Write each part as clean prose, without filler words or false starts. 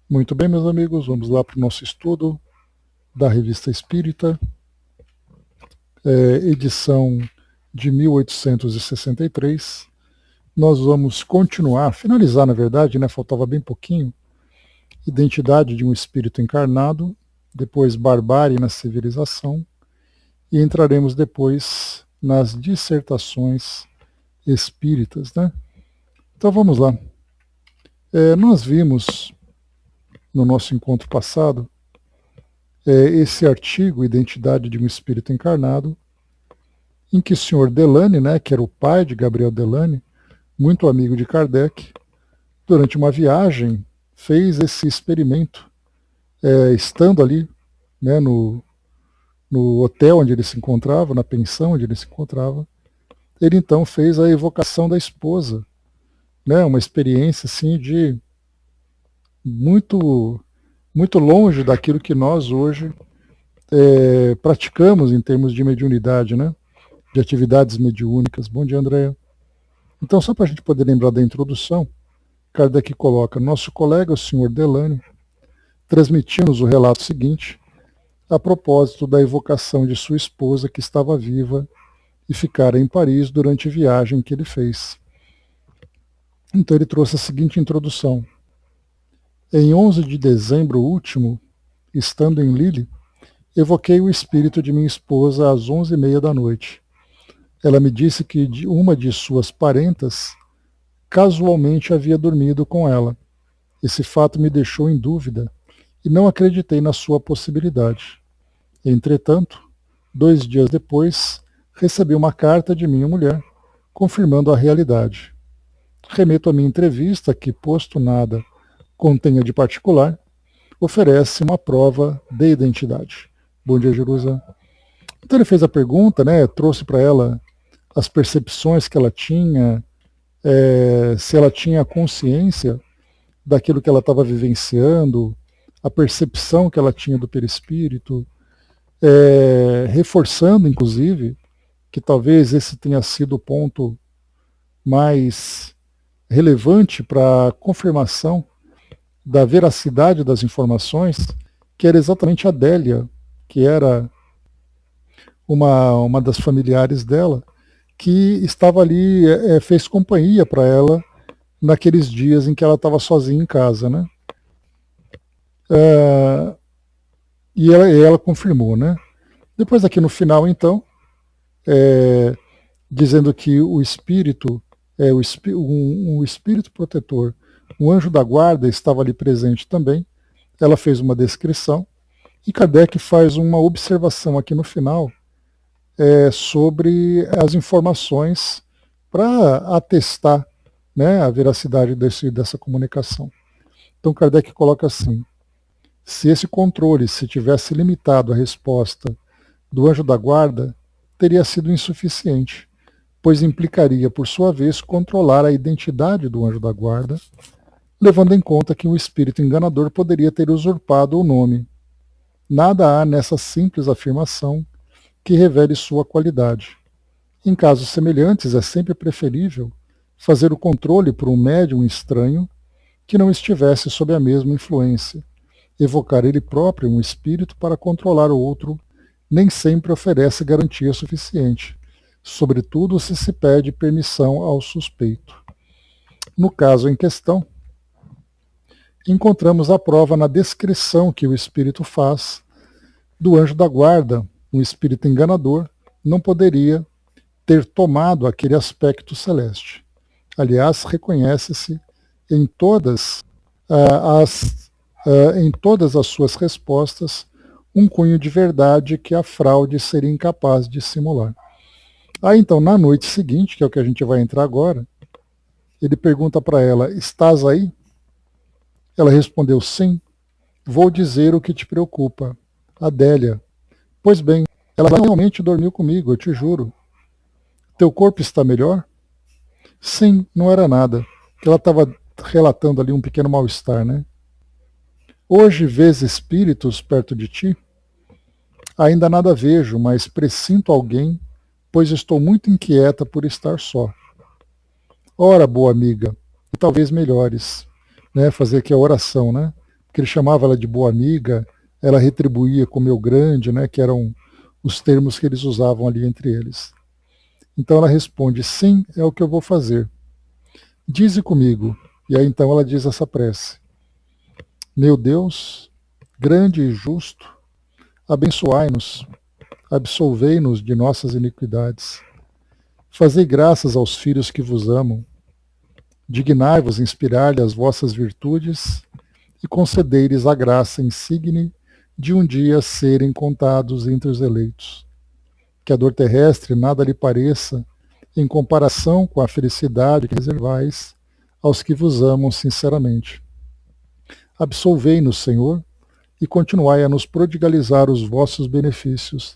Muito bem, meus amigos, vamos lá para o nosso estudo da Revista Espírita, edição de 1863. Nós vamos continuar, finalizar na verdade, né? Faltava bem pouquinho. Identidade de um espírito encarnado, depois barbárie na civilização, e entraremos depois nas dissertações espíritas, né? Então vamos lá. Nós vimos no nosso encontro passado esse artigo, Identidade de um Espírito Encarnado, em que o senhor Delane, né, que era o pai de Gabriel Delane, muito amigo de Kardec, durante uma viagem fez esse experimento, estando ali, né, no hotel onde ele se encontrava, na pensão onde ele se encontrava. Ele então fez a evocação da esposa, né, uma experiência assim de muito longe daquilo que nós hoje praticamos em termos de mediunidade, né, de atividades mediúnicas. Bom dia, Andréa. Então, só para a gente poder lembrar da introdução, Kardec coloca: nosso colega, o senhor Delane, transmitiu-nos o relato seguinte a propósito da evocação de sua esposa, que estava viva e ficara em Paris durante a viagem que ele fez. Então ele trouxe a seguinte introdução: em 11 de dezembro último, estando em Lille, evoquei o espírito de minha esposa às 11h30 da noite. Ela me disse que uma de suas parentas casualmente havia dormido com ela. Esse fato me deixou em dúvida e não acreditei na sua possibilidade. Entretanto, 2 dias depois, recebi uma carta de minha mulher, confirmando a realidade. Remeto a minha entrevista, que, posto nada contenha de particular, oferece uma prova de identidade. Bom dia, Jerusa. Então ele fez a pergunta, né, trouxe para ela as percepções que ela tinha, se ela tinha consciência daquilo que ela estava vivenciando, a percepção que ela tinha do perispírito, reforçando, inclusive, que talvez esse tenha sido o ponto mais relevante para a confirmação da veracidade das informações, que era exatamente a Adélia, que era uma das familiares dela, que estava ali, fez companhia para ela naqueles dias em que ela estava sozinha em casa, né? E ela confirmou, né? Depois aqui no final, então, dizendo que o espírito, um espírito protetor, um anjo da guarda estava ali presente também. Ela fez uma descrição e Kardec faz uma observação aqui no final sobre as informações para atestar, né, a veracidade dessa comunicação. Então Kardec coloca assim: se esse controle se tivesse limitado à resposta do anjo da guarda, teria sido insuficiente, pois implicaria, por sua vez, controlar a identidade do anjo da guarda, levando em conta que o espírito enganador poderia ter usurpado o nome. Nada há nessa simples afirmação que revele sua qualidade. Em casos semelhantes, é sempre preferível fazer o controle por um médium estranho que não estivesse sob a mesma influência. Evocar ele próprio um espírito para controlar o outro nem sempre oferece garantia suficiente, sobretudo se se pede permissão ao suspeito. No caso em questão, encontramos a prova na descrição que o espírito faz do anjo da guarda. Um espírito enganador não poderia ter tomado aquele aspecto celeste. Aliás, reconhece-se em todas as suas respostas um cunho de verdade que a fraude seria incapaz de simular. Então, na noite seguinte, que é o que a gente vai entrar agora, ele pergunta para ela: estás aí? Ela respondeu: sim, vou dizer o que te preocupa. Adélia: pois bem, ela realmente dormiu comigo, eu te juro. Teu corpo está melhor? Sim, não era nada. Ela estava relatando ali um pequeno mal-estar, né? Hoje vês espíritos perto de ti? Ainda nada vejo, mas pressinto alguém, pois estou muito inquieta por estar só. Ora, boa amiga, talvez melhores, né? Fazer aqui a oração, né? porque ele chamava ela de boa amiga, ela retribuía com meu grande, né, que eram os termos que eles usavam ali entre eles. Então ela responde, sim, é o que eu vou fazer. Dize comigo. E aí então ela diz essa prece. Meu Deus, grande e justo, abençoai-nos, absolvei-nos de nossas iniquidades. Fazei graças aos filhos que vos amam. Dignai-vos inspirar-lhe as vossas virtudes e concedei-lhes a graça insigne de um dia serem contados entre os eleitos. Que a dor terrestre nada lhe pareça em comparação com a felicidade que reservais aos que vos amam sinceramente. Absolvei-nos, Senhor, e continuai a nos prodigalizar os vossos benefícios,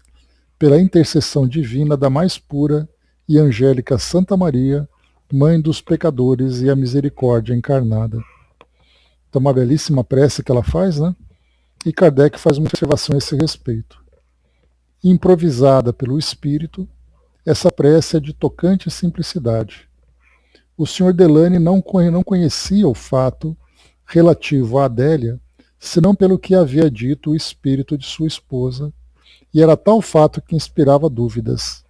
pela intercessão divina da mais pura e angélica Santa Maria, Mãe dos pecadores e a misericórdia encarnada. Então, uma belíssima prece que ela faz, né? E Kardec faz uma observação a esse respeito. Improvisada pelo Espírito, essa prece é de tocante simplicidade. O Sr. Delany não conhecia o fato relativo a Adélia, senão pelo que havia dito o espírito de sua esposa, e era tal fato que inspirava dúvidas.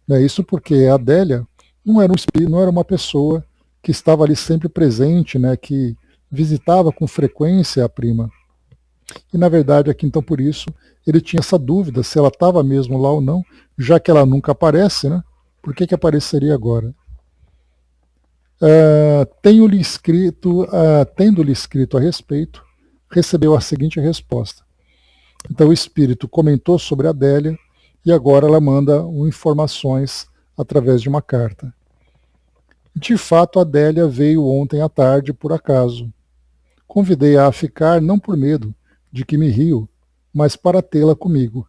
Isso porque a Adélia não era um espírito, não era uma pessoa que estava ali sempre presente, né, que visitava com frequência a prima. E na verdade aqui então por isso ele tinha essa dúvida se ela estava mesmo lá ou não, já que ela nunca aparece, né? Por que apareceria agora? Tendo-lhe escrito a respeito, recebeu a seguinte resposta. Então o espírito comentou sobre a Adélia e agora ela manda informações através de uma carta. De fato, a Adélia veio ontem à tarde por acaso. Convidei-a a ficar não por medo de que me rio, mas para tê-la comigo.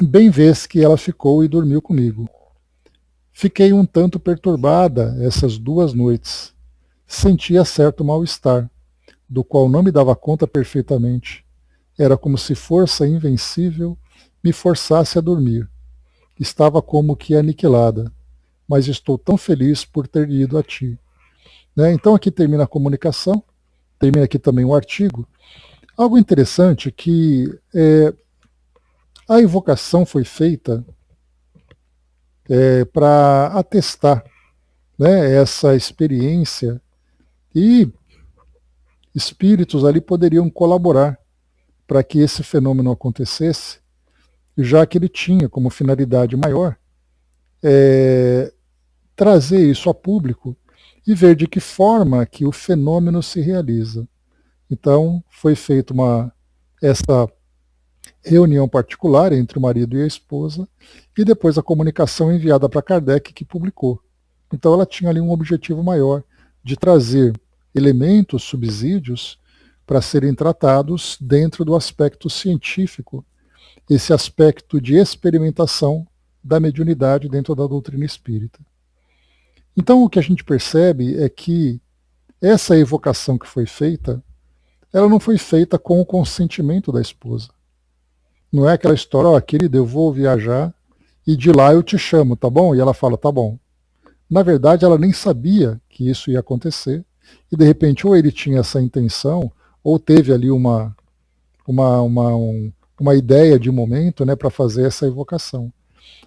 Bem vês que ela ficou e dormiu comigo. Fiquei um tanto perturbada essas 2 noites. Sentia certo mal-estar, do qual não me dava conta perfeitamente. Era como se força invencível me forçasse a dormir. Estava como que aniquilada, mas estou tão feliz por ter ido a ti. Então aqui termina a comunicação, termina aqui também o artigo. Algo interessante que a evocação foi feita para atestar, né, essa experiência, e espíritos ali poderiam colaborar para que esse fenômeno acontecesse, já que ele tinha como finalidade maior trazer isso a público e ver de que forma que o fenômeno se realiza. Então foi feita essa reunião particular entre o marido e a esposa, e depois a comunicação enviada para Kardec, que publicou. Então ela tinha ali um objetivo maior, de trazer elementos, subsídios, para serem tratados dentro do aspecto científico, esse aspecto de experimentação da mediunidade dentro da doutrina espírita. Então o que a gente percebe é que essa evocação que foi feita, ela não foi feita com o consentimento da esposa. Não é aquela história, querida, eu vou viajar e de lá eu te chamo, tá bom? E ela fala, tá bom. Na verdade, ela nem sabia que isso ia acontecer, e de repente ou ele tinha essa intenção, ou teve ali uma ideia de momento, né, para fazer essa evocação.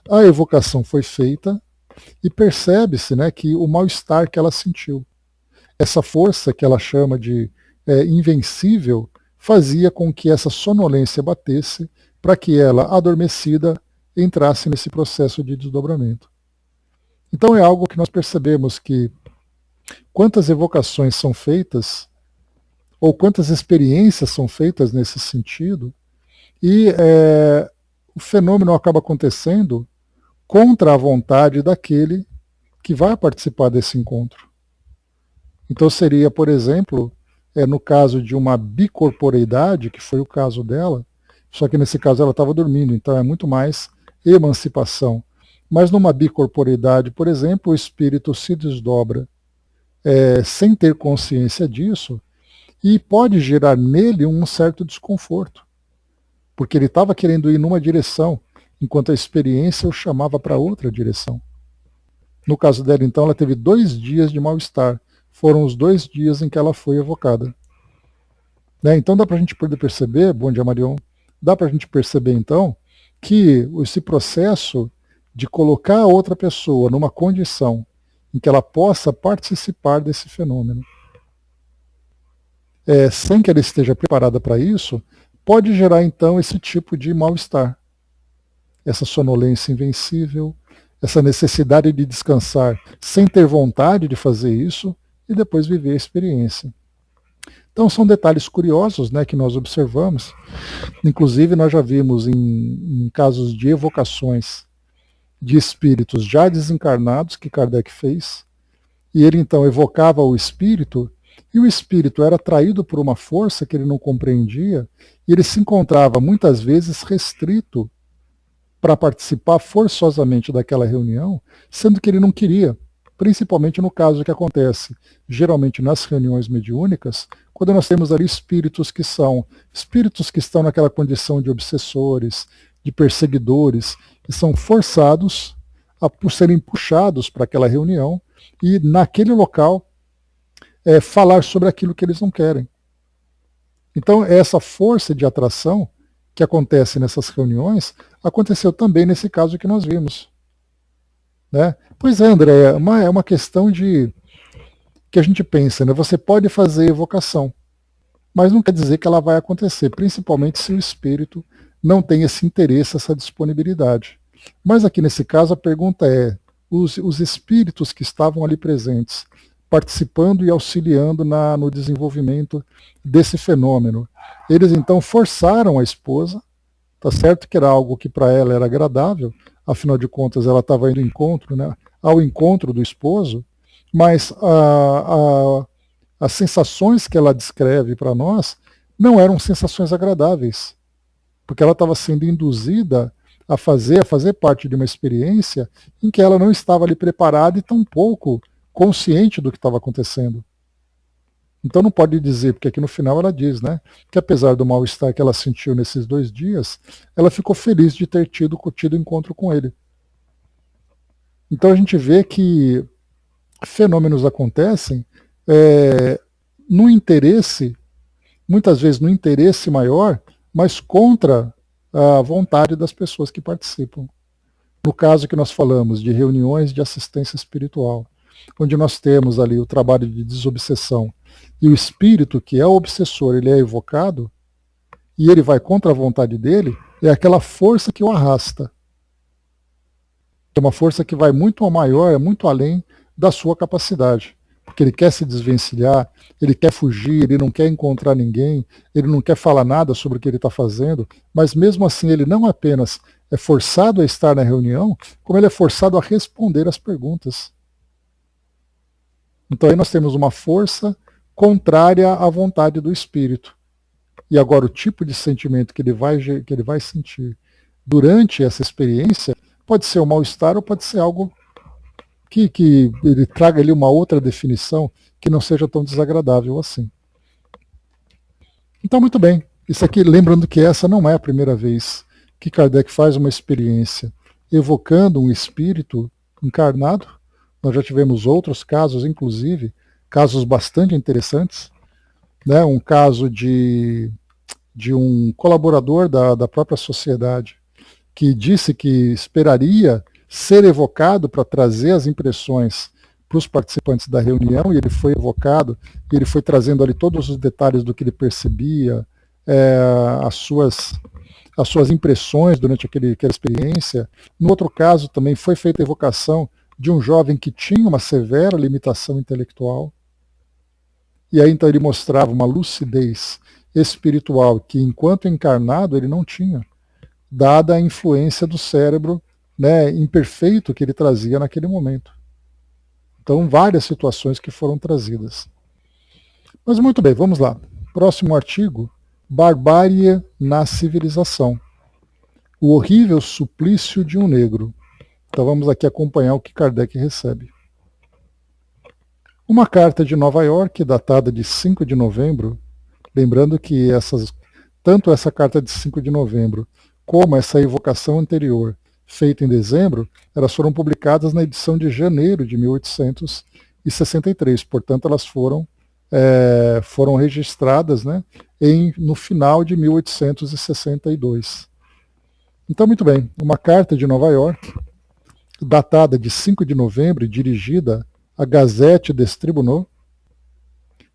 A evocação foi feita e percebe-se, né, que o mal-estar que ela sentiu, essa força que ela chama de invencível, fazia com que essa sonolência batesse para que ela, adormecida, entrasse nesse processo de desdobramento. Então é algo que nós percebemos que quantas evocações são feitas, ou quantas experiências são feitas nesse sentido, e o fenômeno acaba acontecendo contra a vontade daquele que vai participar desse encontro. Então seria, por exemplo, no caso de uma bicorporeidade, que foi o caso dela, só que nesse caso ela estava dormindo, então é muito mais emancipação. Mas numa bicorporeidade, por exemplo, o espírito se desdobra sem ter consciência disso, e pode gerar nele um certo desconforto, porque ele estava querendo ir numa direção, enquanto a experiência o chamava para outra direção. No caso dela, então, ela teve 2 dias de mal-estar. Foram os 2 dias em que ela foi evocada. Né? Então dá para a gente poder perceber, bom dia Marion, dá para a gente perceber então que esse processo de colocar a outra pessoa numa condição em que ela possa participar desse fenômeno, sem que ela esteja preparada para isso, pode gerar então esse tipo de mal-estar, essa sonolência invencível, essa necessidade de descansar sem ter vontade de fazer isso e depois viver a experiência. Então são detalhes curiosos, né, que nós observamos. Inclusive nós já vimos em casos de evocações de espíritos já desencarnados que Kardec fez, e ele então evocava o espírito, e o espírito era atraído por uma força que ele não compreendia, e ele se encontrava muitas vezes restrito para participar forçosamente daquela reunião, sendo que ele não queria, principalmente no caso que acontece geralmente nas reuniões mediúnicas, quando nós temos ali espíritos que estão naquela condição de obsessores, de perseguidores, que são forçados por serem puxados para aquela reunião e naquele local falar sobre aquilo que eles não querem. Então essa força de atração que acontece nessas reuniões aconteceu também nesse caso que nós vimos. Né? Pois é, André, é uma questão de que a gente pensa, né? Você pode fazer evocação, mas não quer dizer que ela vai acontecer, principalmente se o espírito não tem esse interesse, essa disponibilidade. Mas aqui nesse caso a pergunta é, os espíritos que estavam ali presentes, participando e auxiliando no desenvolvimento desse fenômeno, eles então forçaram a esposa, tá certo que era algo que para ela era agradável, afinal de contas ela estava indo ao encontro do esposo, mas as sensações que ela descreve para nós não eram sensações agradáveis, porque ela estava sendo induzida a fazer parte de uma experiência em que ela não estava ali preparada e tampouco consciente do que estava acontecendo. Então não pode dizer, porque aqui no final ela diz, né, que apesar do mal-estar que ela sentiu nesses 2 dias, ela ficou feliz de ter tido encontro com ele. Então a gente vê que fenômenos acontecem no interesse, muitas vezes no interesse maior, mas contra a vontade das pessoas que participam. No caso que nós falamos de reuniões de assistência espiritual, onde nós temos ali o trabalho de desobsessão, e o espírito que é o obsessor, ele é evocado, e ele vai contra a vontade dele, é aquela força que o arrasta. É uma força que vai muito maior, muito além da sua capacidade. Porque ele quer se desvencilhar, ele quer fugir, ele não quer encontrar ninguém, ele não quer falar nada sobre o que ele está fazendo, mas mesmo assim ele não apenas é forçado a estar na reunião, como ele é forçado a responder as perguntas. Então aí nós temos uma força contrária à vontade do espírito. E agora o tipo de sentimento que ele vai sentir durante essa experiência pode ser um mal-estar ou pode ser algo que ele traga ali uma outra definição que não seja tão desagradável assim. Então, muito bem. Isso aqui, lembrando que essa não é a primeira vez que Kardec faz uma experiência evocando um espírito encarnado. Nós já tivemos outros casos, inclusive, casos bastante interessantes. Né? Um caso de um colaborador da própria sociedade que disse que esperaria ser evocado para trazer as impressões para os participantes da reunião, e ele foi evocado, e ele foi trazendo ali todos os detalhes do que ele percebia, as suas impressões durante aquela experiência. No outro caso também foi feita a evocação de um jovem que tinha uma severa limitação intelectual, e aí então ele mostrava uma lucidez espiritual que enquanto encarnado ele não tinha, dada a influência do cérebro, né, imperfeito que ele trazia naquele momento. Então, várias situações que foram trazidas. Mas muito bem, vamos lá. Próximo artigo, Barbárie na Civilização. O horrível suplício de um negro. Então vamos aqui acompanhar o que Kardec recebe. Uma carta de Nova York, datada de 5 de novembro, lembrando que tanto essa carta de 5 de novembro, como essa evocação anterior, feita em dezembro, elas foram publicadas na edição de janeiro de 1863. Portanto, elas foram registradas, né, no final de 1862. Então, muito bem, uma carta de Nova York, datada de 5 de novembro e dirigida à Gazette des Tribunaux,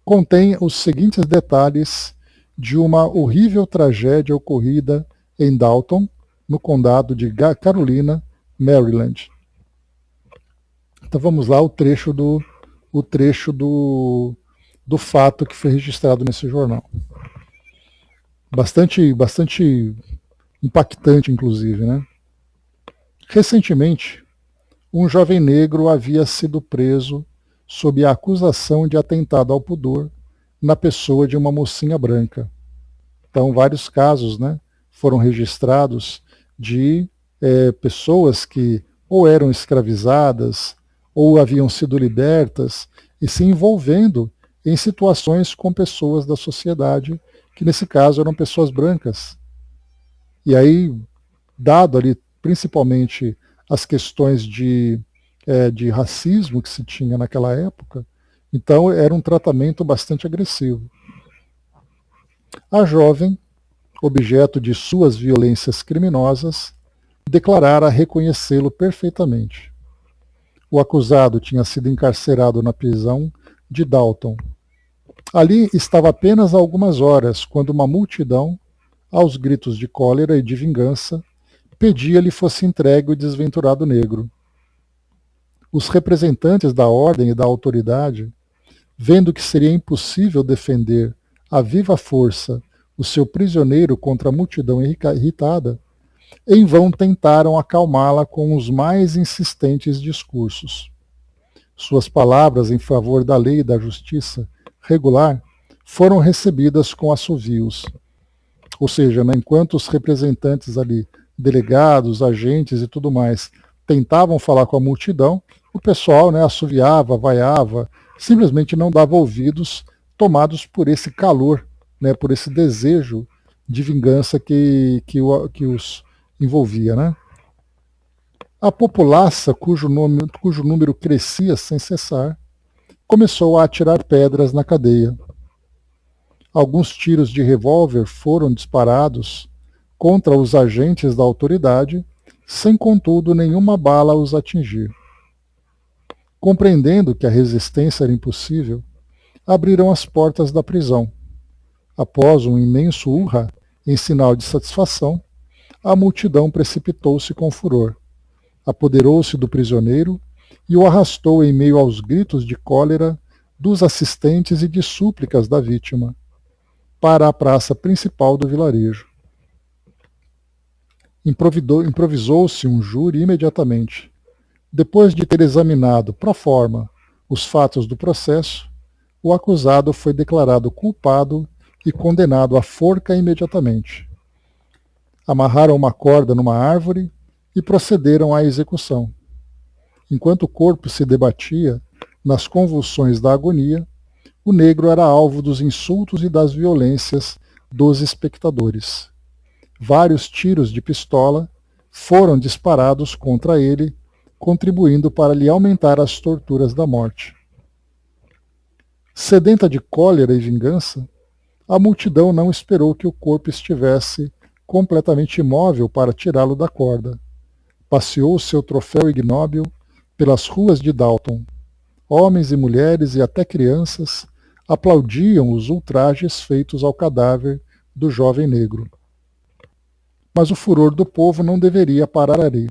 contém os seguintes detalhes de uma horrível tragédia ocorrida em Dalton, no condado de Carolina, Maryland. Então vamos lá, o trecho do fato que foi registrado nesse jornal. Bastante impactante, inclusive, né? Recentemente, um jovem negro havia sido preso sob a acusação de atentado ao pudor na pessoa de uma mocinha branca. Então, vários casos, né, foram registrados de pessoas que ou eram escravizadas ou haviam sido libertas e se envolvendo em situações com pessoas da sociedade, que nesse caso eram pessoas brancas. E aí, dado ali principalmente as questões de racismo que se tinha naquela época, então era um tratamento bastante agressivo. A jovem, objeto de suas violências criminosas, declarara reconhecê-lo perfeitamente. O acusado tinha sido encarcerado na prisão de Dalton. Ali estava apenas há algumas horas, quando uma multidão, aos gritos de cólera e de vingança, pedia-lhe fosse entregue o desventurado negro. Os representantes da ordem e da autoridade, vendo que seria impossível defender a viva força o seu prisioneiro contra a multidão irritada, em vão tentaram acalmá-la com os mais insistentes discursos. Suas palavras em favor da lei e da justiça regular foram recebidas com assovios. Ou seja, né, enquanto os representantes ali, delegados, agentes e tudo mais, tentavam falar com a multidão, o pessoal, né, assoviava, vaiava, simplesmente não dava ouvidos, tomados por esse calor, né, por esse desejo de vingança que os envolvia. Né? A populaça, cujo número crescia sem cessar, começou a atirar pedras na cadeia. Alguns tiros de revólver foram disparados contra os agentes da autoridade, sem contudo nenhuma bala os atingir. Compreendendo que a resistência era impossível, abriram as portas da prisão. Após um imenso urra, em sinal de satisfação, a multidão precipitou-se com furor. Apoderou-se do prisioneiro e o arrastou em meio aos gritos de cólera dos assistentes e de súplicas da vítima, para a praça principal do vilarejo. Improvisou-se um júri imediatamente. Depois de ter examinado pro forma os fatos do processo, o acusado foi declarado culpado e condenado à forca imediatamente. Amarraram uma corda numa árvore e procederam à execução. Enquanto o corpo se debatia nas convulsões da agonia, o negro era alvo dos insultos e das violências dos espectadores. Vários tiros de pistola foram disparados contra ele, contribuindo para lhe aumentar as torturas da morte. Sedenta de cólera e vingança, a multidão não esperou que o corpo estivesse completamente imóvel para tirá-lo da corda. Passeou seu troféu ignóbil pelas ruas de Dalton. Homens e mulheres e até crianças aplaudiam os ultrajes feitos ao cadáver do jovem negro. Mas o furor do povo não deveria parar ali.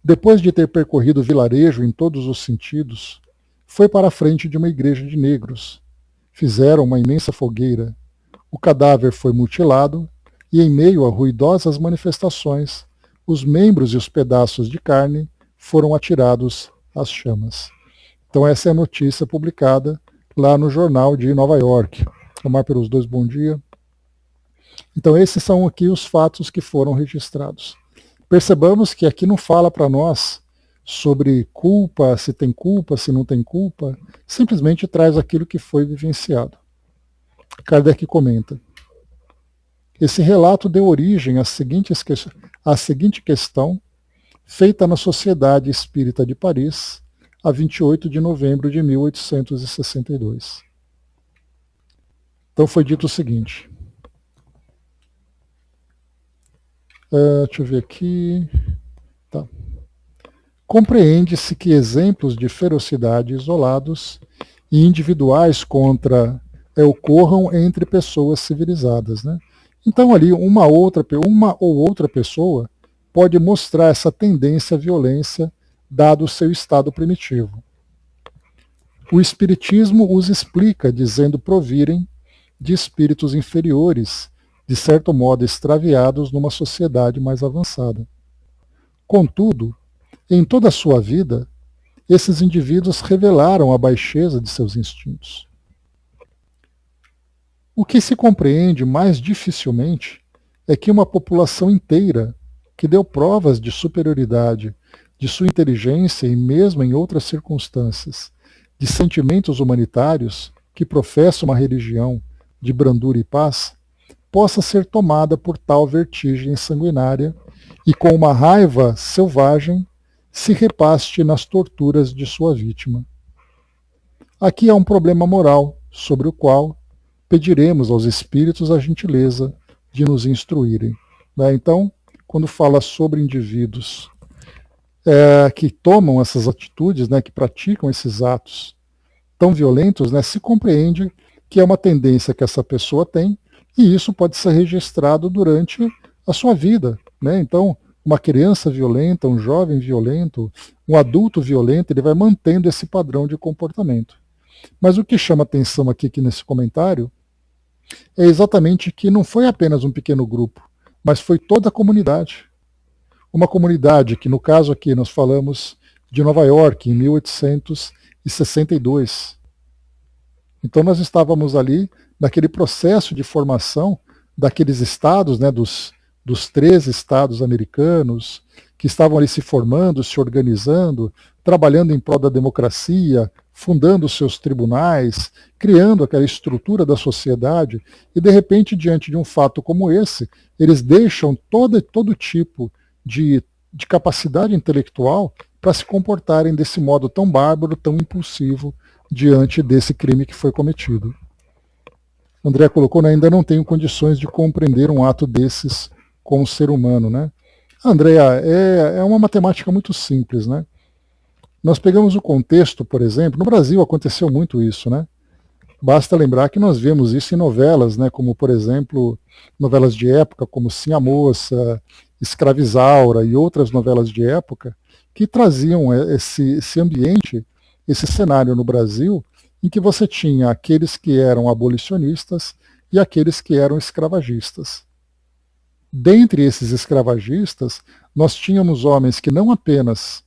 Depois de ter percorrido o vilarejo em todos os sentidos, foi para a frente de uma igreja de negros. Fizeram uma imensa fogueira. O cadáver foi mutilado e, em meio a ruidosas manifestações, os membros e os pedaços de carne foram atirados às chamas. Então essa é a notícia publicada lá no jornal de Nova York. Tomar pelos dois, bom dia. Então esses são aqui os fatos que foram registrados. Percebamos que aqui não fala para nós sobre culpa, se tem culpa, se não tem culpa, simplesmente traz aquilo que foi vivenciado. Kardec comenta: esse relato deu origem à seguinte questão, feita na Sociedade Espírita de Paris, a 28 de novembro de 1862. Então foi dito o seguinte. Deixa eu ver aqui. Tá. Compreende-se que exemplos de ferocidade isolados e individuais ocorram entre pessoas civilizadas, né? Então ali uma ou outra pessoa pode mostrar essa tendência à violência dado o seu estado primitivo. O Espiritismo os explica dizendo provirem de espíritos inferiores, de certo modo extraviados numa sociedade mais avançada. Contudo, em toda a sua vida, esses indivíduos revelaram a baixeza de seus instintos. O que se compreende mais dificilmente é que uma população inteira, que deu provas de superioridade, de sua inteligência e mesmo em outras circunstâncias, de sentimentos humanitários, que professa uma religião de brandura e paz, possa ser tomada por tal vertigem sanguinária e com uma raiva selvagem se repaste nas torturas de sua vítima. Aqui há um problema moral sobre o qual pediremos aos espíritos a gentileza de nos instruírem. Então, quando fala sobre indivíduos que tomam essas atitudes, que praticam esses atos tão violentos, se compreende que é uma tendência que essa pessoa tem, e isso pode ser registrado durante a sua vida. Então, uma criança violenta, um jovem violento, um adulto violento, ele vai mantendo esse padrão de comportamento. Mas o que chama atenção aqui nesse comentário é exatamente que não foi apenas um pequeno grupo, mas foi toda a comunidade. Uma comunidade que, no caso aqui, nós falamos de Nova York, em 1862. Então nós estávamos ali naquele processo de formação daqueles estados, dos 13 estados americanos, que estavam ali se formando, se organizando, trabalhando em prol da democracia, fundando seus tribunais, criando aquela estrutura da sociedade, e de repente, diante de um fato como esse, eles deixam todo tipo de capacidade intelectual para se comportarem desse modo tão bárbaro, tão impulsivo, diante desse crime que foi cometido. André colocou, ainda não tenho condições de compreender um ato desses com o ser humano. André, é uma matemática muito simples. Nós pegamos o contexto, por exemplo, no Brasil aconteceu muito isso. Basta lembrar que nós vemos isso em novelas, como, por exemplo, novelas de época, como Sim a Moça, Escravizaura e outras novelas de época, que traziam esse ambiente, esse cenário no Brasil, em que você tinha aqueles que eram abolicionistas e aqueles que eram escravagistas. Dentre esses escravagistas, nós tínhamos homens que não apenas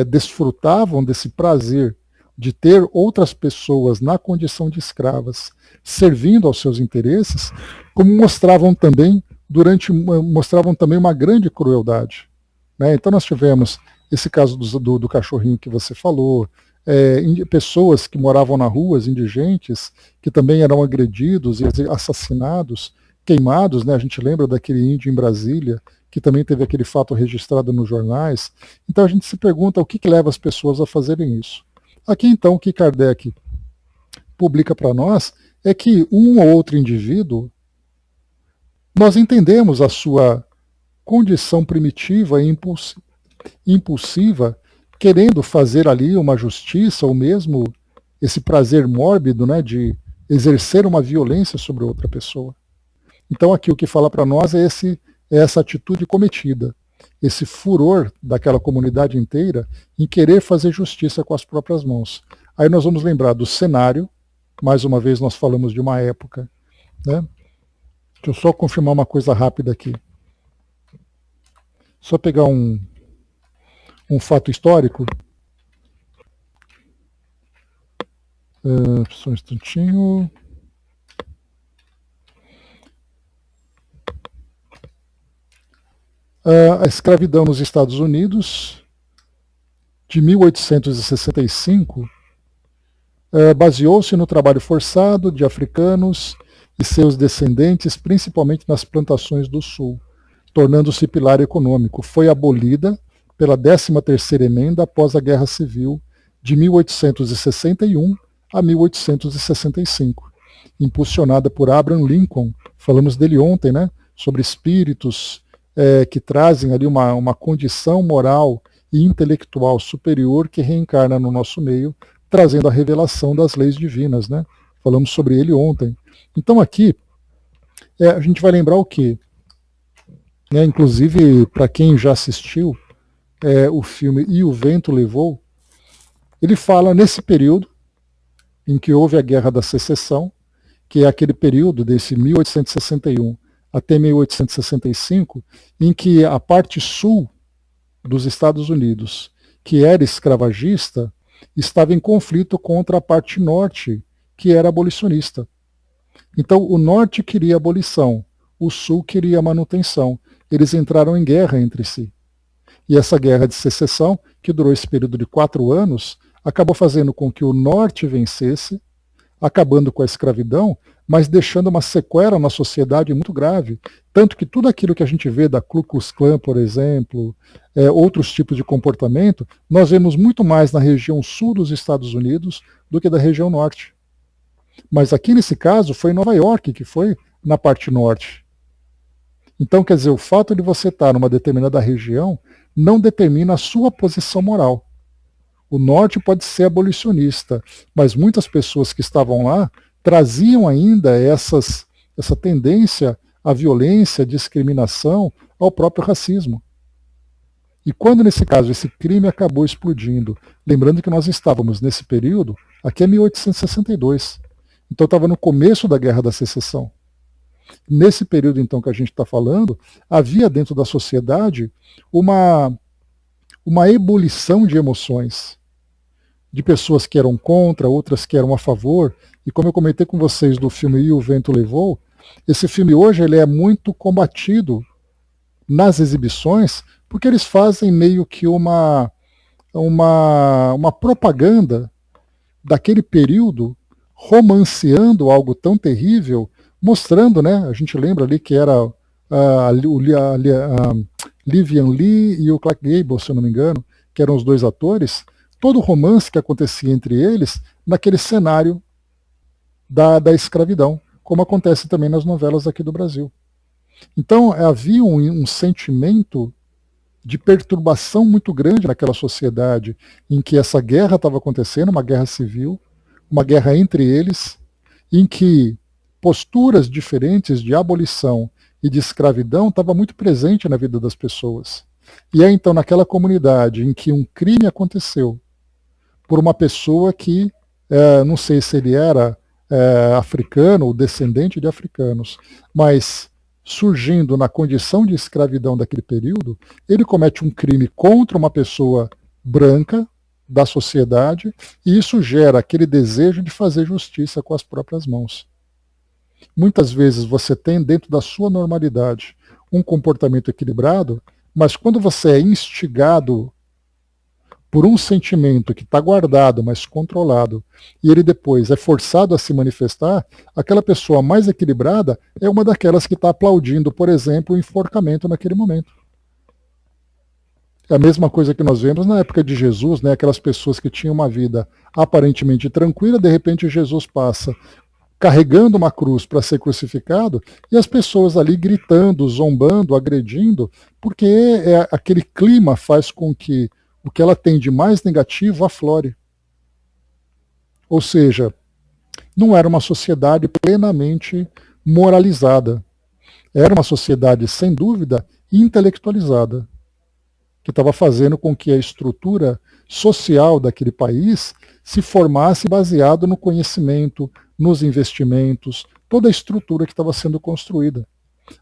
desfrutavam desse prazer de ter outras pessoas na condição de escravas, servindo aos seus interesses, como mostravam também uma grande crueldade. Então nós tivemos esse caso do cachorrinho que você falou, pessoas que moravam nas ruas, indigentes, que também eram agredidos e assassinados, queimados, a gente lembra daquele índio em Brasília, que também teve aquele fato registrado nos jornais. Então a gente se pergunta o que leva as pessoas a fazerem isso. Aqui então o que Kardec publica para nós é que um ou outro indivíduo, nós entendemos a sua condição primitiva e impulsiva, querendo fazer ali uma justiça, ou mesmo esse prazer mórbido, de exercer uma violência sobre outra pessoa. Então aqui o que fala para nós é essa atitude cometida, esse furor daquela comunidade inteira em querer fazer justiça com as próprias mãos. Aí nós vamos lembrar do cenário, mais uma vez nós falamos de uma época. Deixa eu só confirmar uma coisa rápida aqui. Só pegar um fato histórico. Só um instantinho. A escravidão nos Estados Unidos, de 1865, baseou-se no trabalho forçado de africanos e seus descendentes, principalmente nas plantações do Sul, tornando-se pilar econômico. Foi abolida pela 13ª emenda após a Guerra Civil de 1861 a 1865. impulsionada por Abraham Lincoln. Falamos dele ontem, né? Sobre espíritos que trazem ali uma condição moral e intelectual superior que reencarna no nosso meio, trazendo a revelação das leis divinas, né? Falamos sobre ele ontem. Então aqui a gente vai lembrar o quê? Inclusive, para quem já assistiu o filme E o Vento Levou, ele fala nesse período em que houve a Guerra da Secessão, que é aquele período desse 1861 até 1865, em que a parte sul dos Estados Unidos, que era escravagista, estava em conflito contra a parte norte, que era abolicionista. Então, o norte queria abolição, o sul queria manutenção. Eles entraram em guerra entre si. E essa guerra de secessão, que durou esse período de 4 anos, acabou fazendo com que o norte vencesse, acabando com a escravidão, mas deixando uma sequela na sociedade muito grave. Tanto que tudo aquilo que a gente vê da Ku Klux Klan, por exemplo, outros tipos de comportamento, nós vemos muito mais na região sul dos Estados Unidos do que da região norte. Mas aqui nesse caso foi Nova York, que foi na parte norte. Então, quer dizer, o fato de você estar numa determinada região não determina a sua posição moral. O norte pode ser abolicionista, mas muitas pessoas que estavam lá traziam ainda essa tendência à violência, à discriminação, ao próprio racismo. E quando, nesse caso, esse crime acabou explodindo, lembrando que nós estávamos nesse período, aqui é 1862, então estava no começo da Guerra da Secessão. Nesse período, então, que a gente está falando, havia dentro da sociedade uma ebulição de emoções, de pessoas que eram contra, outras que eram a favor. E como eu comentei com vocês do filme E o Vento Levou, esse filme hoje ele é muito combatido nas exibições, porque eles fazem meio que uma propaganda daquele período, romanceando algo tão terrível, mostrando, né? A gente lembra ali que era a Vivian Leigh e o Clark Gable, se eu não me engano, que eram os dois atores, todo o romance que acontecia entre eles naquele cenário da escravidão, como acontece também nas novelas aqui do Brasil. Então havia um sentimento de perturbação muito grande naquela sociedade em que essa guerra estava acontecendo, uma guerra civil, uma guerra entre eles, em que posturas diferentes de abolição e de escravidão estavam muito presente na vida das pessoas. E é então naquela comunidade em que um crime aconteceu por uma pessoa que, não sei se ele era africano ou descendente de africanos, mas surgindo na condição de escravidão daquele período, ele comete um crime contra uma pessoa branca da sociedade, e isso gera aquele desejo de fazer justiça com as próprias mãos. Muitas vezes você tem dentro da sua normalidade um comportamento equilibrado, mas quando você é instigado por um sentimento que está guardado, mas controlado, e ele depois é forçado a se manifestar, aquela pessoa mais equilibrada é uma daquelas que está aplaudindo, por exemplo, o enforcamento naquele momento. É a mesma coisa que nós vemos na época de Jesus, né? Aquelas pessoas que tinham uma vida aparentemente tranquila, de repente Jesus passa carregando uma cruz para ser crucificado, e as pessoas ali gritando, zombando, agredindo, porque aquele clima faz com que o que ela tem de mais negativo aflore. Ou seja, não era uma sociedade plenamente moralizada. Era uma sociedade, sem dúvida, intelectualizada, que estava fazendo com que a estrutura social daquele país se formasse baseado no conhecimento, nos investimentos, toda a estrutura que estava sendo construída.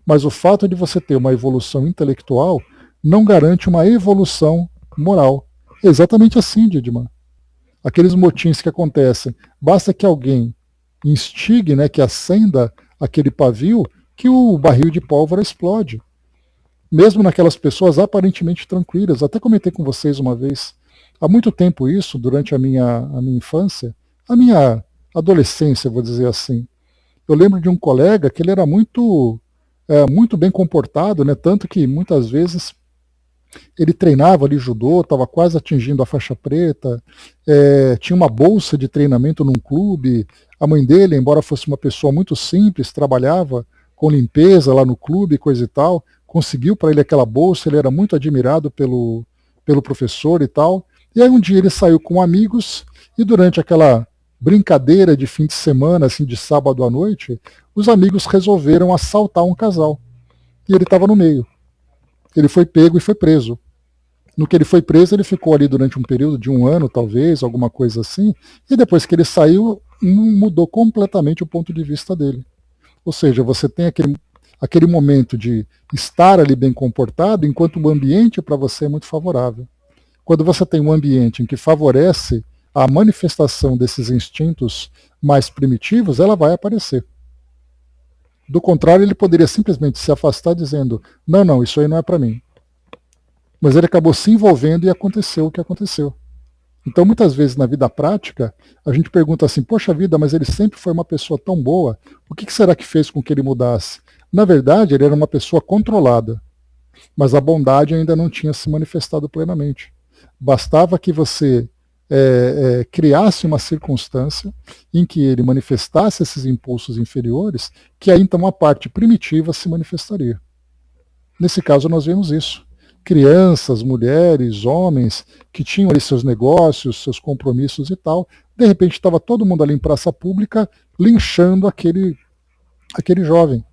Mas o fato de você ter uma evolução intelectual não garante uma evolução moral. É exatamente assim, Didman. Aqueles motins que acontecem, basta que alguém instigue, né, que acenda aquele pavio, que o barril de pólvora explode. Mesmo naquelas pessoas aparentemente tranquilas. Até comentei com vocês uma vez, há muito tempo isso, durante a minha infância, a minha adolescência, vou dizer assim. Eu lembro de um colega que ele era muito bem comportado, né, tanto que muitas vezes ele treinava ali judô, estava quase atingindo a faixa preta, tinha uma bolsa de treinamento num clube, A mãe dele, embora fosse uma pessoa muito simples, trabalhava com limpeza lá no clube, coisa e tal, conseguiu para ele aquela bolsa, ele era muito admirado pelo professor e tal. E aí um dia ele saiu com amigos e durante aquela brincadeira de fim de semana, assim, de sábado à noite, os amigos resolveram assaltar um casal. E ele estava no meio. Ele foi pego e foi preso. No que ele foi preso, ele ficou ali durante um período de 1 ano, talvez, alguma coisa assim, e depois que ele saiu, mudou completamente o ponto de vista dele. Ou seja, você tem aquele momento de estar ali bem comportado, enquanto o ambiente para você é muito favorável. Quando você tem um ambiente em que favorece a manifestação desses instintos mais primitivos, ela vai aparecer. Do contrário, ele poderia simplesmente se afastar dizendo, não, isso aí não é para mim. Mas ele acabou se envolvendo e aconteceu o que aconteceu. Então, muitas vezes na vida prática, a gente pergunta assim, poxa vida, mas ele sempre foi uma pessoa tão boa, o que será que fez com que ele mudasse? Na verdade, ele era uma pessoa controlada, mas a bondade ainda não tinha se manifestado plenamente. Bastava que você criasse uma circunstância em que ele manifestasse esses impulsos inferiores, que aí então a parte primitiva se manifestaria. Nesse caso nós vemos isso. Crianças, mulheres, homens, que tinham ali seus negócios, seus compromissos e tal, de repente estava todo mundo ali em praça pública linchando aquele jovem,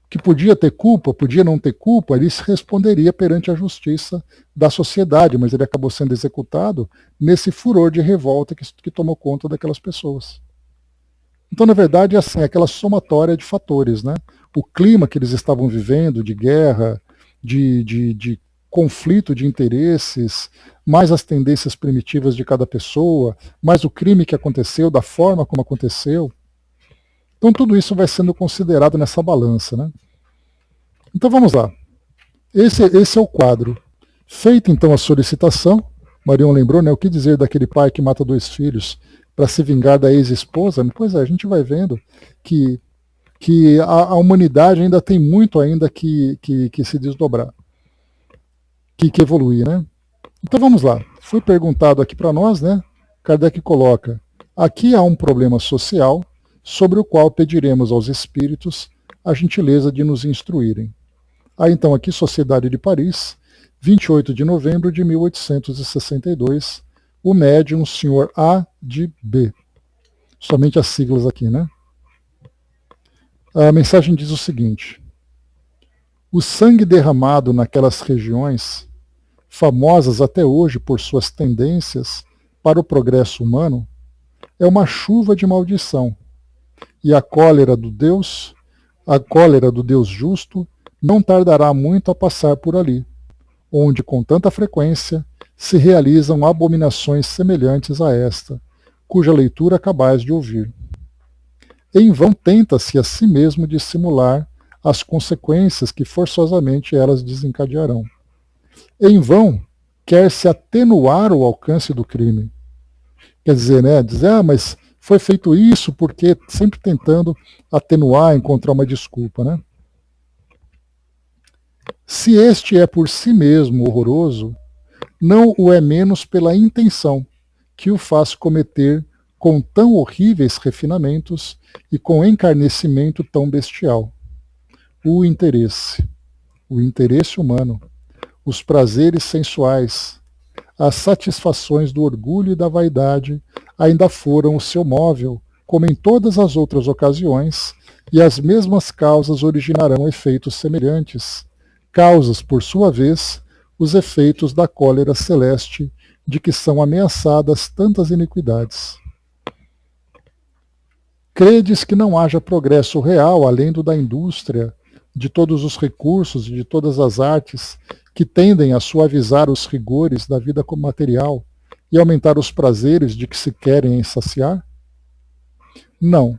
que podia ter culpa, podia não ter culpa, ele se responderia perante a justiça da sociedade, mas ele acabou sendo executado nesse furor de revolta que tomou conta daquelas pessoas. Então, na verdade, assim, aquela somatória de fatores, né? O clima que eles estavam vivendo, de guerra, de conflito de interesses, mais as tendências primitivas de cada pessoa, mais o crime que aconteceu, da forma como aconteceu. Então tudo isso vai sendo considerado nessa balança, né? Então vamos lá. Esse é o quadro. Feita então a solicitação, Marion lembrou, né? O que dizer daquele pai que mata 2 filhos para se vingar da ex-esposa? Pois é, a gente vai vendo que a humanidade ainda tem muito ainda que se desdobrar, que evoluir, né? Então vamos lá. Foi perguntado aqui para nós, né? Kardec coloca, aqui há um problema social sobre o qual pediremos aos espíritos a gentileza de nos instruírem. Aí então aqui, Sociedade de Paris, 28 de novembro de 1862, o médium Sr. A de B. Somente as siglas aqui, né? A mensagem diz o seguinte, o sangue derramado naquelas regiões, famosas até hoje por suas tendências para o progresso humano, é uma chuva de maldição, e a cólera do Deus justo, não tardará muito a passar por ali, onde com tanta frequência se realizam abominações semelhantes a esta, cuja leitura acabais de ouvir. Em vão tenta-se a si mesmo dissimular as consequências que forçosamente elas desencadearão. Em vão quer-se atenuar o alcance do crime. Quer dizer, né? Dizer, mas foi feito isso porque sempre tentando atenuar, encontrar uma desculpa, né? Se este é por si mesmo horroroso, não o é menos pela intenção que o faz cometer com tão horríveis refinamentos e com encarnecimento tão bestial. O interesse humano, os prazeres sensuais, as satisfações do orgulho e da vaidade ainda foram o seu móvel, como em todas as outras ocasiões, e as mesmas causas originarão efeitos semelhantes, causas, por sua vez, os efeitos da cólera celeste de que são ameaçadas tantas iniquidades. Credes que não haja progresso real além do da indústria, de todos os recursos e de todas as artes que tendem a suavizar os rigores da vida material e aumentar os prazeres de que se querem saciar? Não,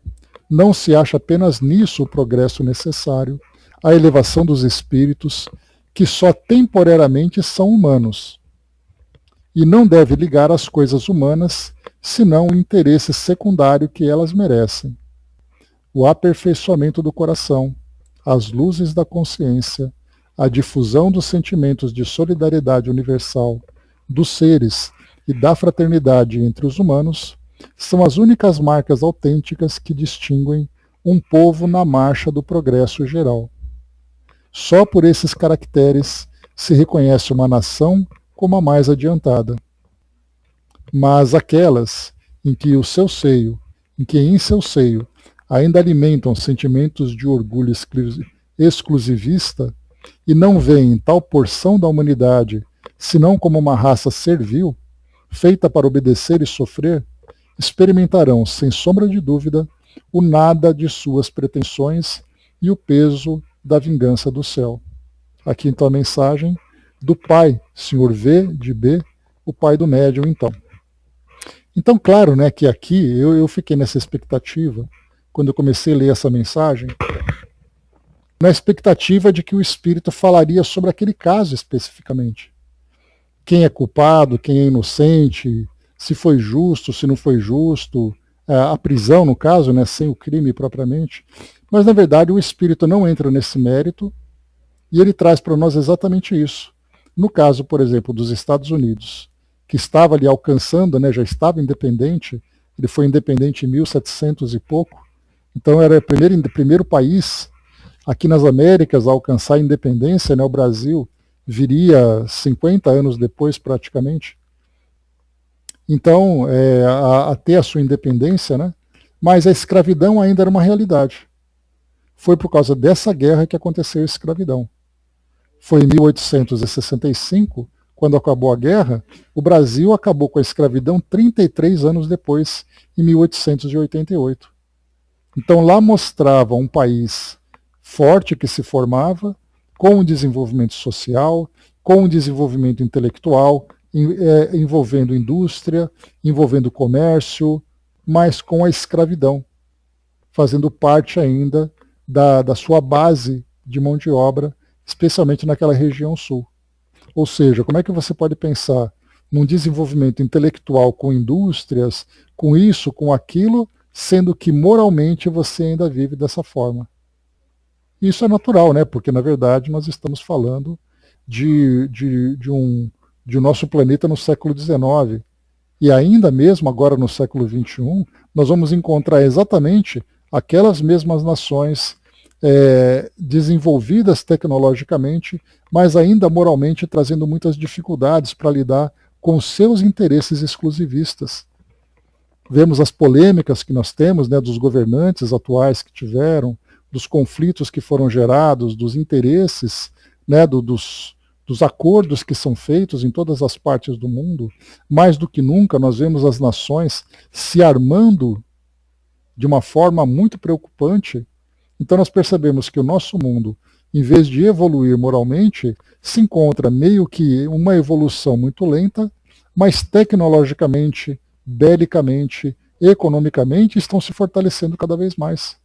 não se acha apenas nisso o progresso necessário, a elevação dos espíritos, que só temporariamente são humanos, e não deve ligar às coisas humanas, senão o interesse secundário que elas merecem. O aperfeiçoamento do coração, as luzes da consciência, a difusão dos sentimentos de solidariedade universal, dos seres e da fraternidade entre os humanos, são as únicas marcas autênticas que distinguem um povo na marcha do progresso geral. Só por esses caracteres se reconhece uma nação como a mais adiantada. Mas aquelas em que em seu seio ainda alimentam sentimentos de orgulho exclusivista e não veem tal porção da humanidade senão como uma raça servil, feita para obedecer e sofrer, experimentarão, sem sombra de dúvida, o nada de suas pretensões e o peso da vingança do céu. Aqui então a mensagem do pai, senhor V de B, o pai do médium então. Então, claro, né, que aqui eu fiquei nessa expectativa, quando eu comecei a ler essa mensagem, na expectativa de que o Espírito falaria sobre aquele caso especificamente. Quem é culpado, quem é inocente, se foi justo, se não foi justo, a prisão, no caso, né, sem o crime propriamente. Mas, na verdade, o Espírito não entra nesse mérito e ele traz para nós exatamente isso. No caso, por exemplo, dos Estados Unidos, que estava ali alcançando, né, já estava independente, ele foi independente em 1700 e pouco, então era o primeiro país aqui nas Américas a alcançar a independência, né, o Brasil viria 50 anos depois praticamente. Então, a ter a sua independência, né, mas a escravidão ainda era uma realidade. Foi por causa dessa guerra que aconteceu a escravidão. Foi em 1865, quando acabou a guerra, o Brasil acabou com a escravidão 33 anos depois, em 1888. Então lá mostrava um país forte que se formava, com um desenvolvimento social, com um desenvolvimento intelectual, envolvendo indústria, envolvendo comércio, mas com a escravidão, fazendo parte ainda da sua base de mão de obra, especialmente naquela região sul. Ou seja, como é que você pode pensar num desenvolvimento intelectual com indústrias, com isso, com aquilo, sendo que moralmente você ainda vive dessa forma? Isso é natural, né? Porque na verdade nós estamos falando de nosso planeta no século XIX. E ainda mesmo agora no século XXI, nós vamos encontrar exatamente aquelas mesmas nações desenvolvidas tecnologicamente, mas ainda moralmente trazendo muitas dificuldades para lidar com seus interesses exclusivistas. Vemos as polêmicas que nós temos, né, dos governantes atuais que tiveram, dos conflitos que foram gerados, dos interesses, né, dos acordos que são feitos em todas as partes do mundo. Mais do que nunca, nós vemos as nações se armando de uma forma muito preocupante. Então nós percebemos que o nosso mundo, em vez de evoluir moralmente, se encontra meio que uma evolução muito lenta, mas tecnologicamente, belicamente, economicamente, estão se fortalecendo cada vez mais.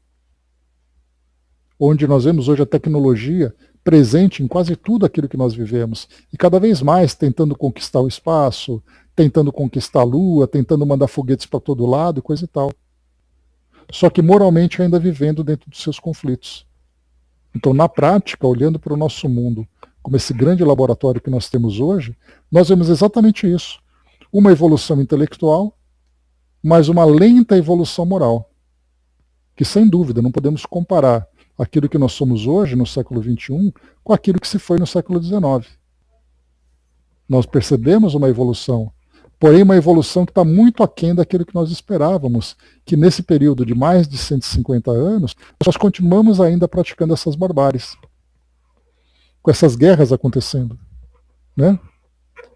Onde nós vemos hoje a tecnologia presente em quase tudo aquilo que nós vivemos, e cada vez mais tentando conquistar o espaço, tentando conquistar a Lua, tentando mandar foguetes para todo lado e coisa e tal. Só que moralmente ainda vivendo dentro dos seus conflitos. Então, na prática, olhando para o nosso mundo como esse grande laboratório que nós temos hoje, nós vemos exatamente isso. Uma evolução intelectual, mas uma lenta evolução moral. Que, sem dúvida, não podemos comparar aquilo que nós somos hoje, no século XXI, com aquilo que se foi no século XIX. Nós percebemos uma evolução, porém uma evolução que está muito aquém daquilo que nós esperávamos, que nesse período de mais de 150 anos, nós continuamos ainda praticando essas barbáries, com essas guerras acontecendo. Né?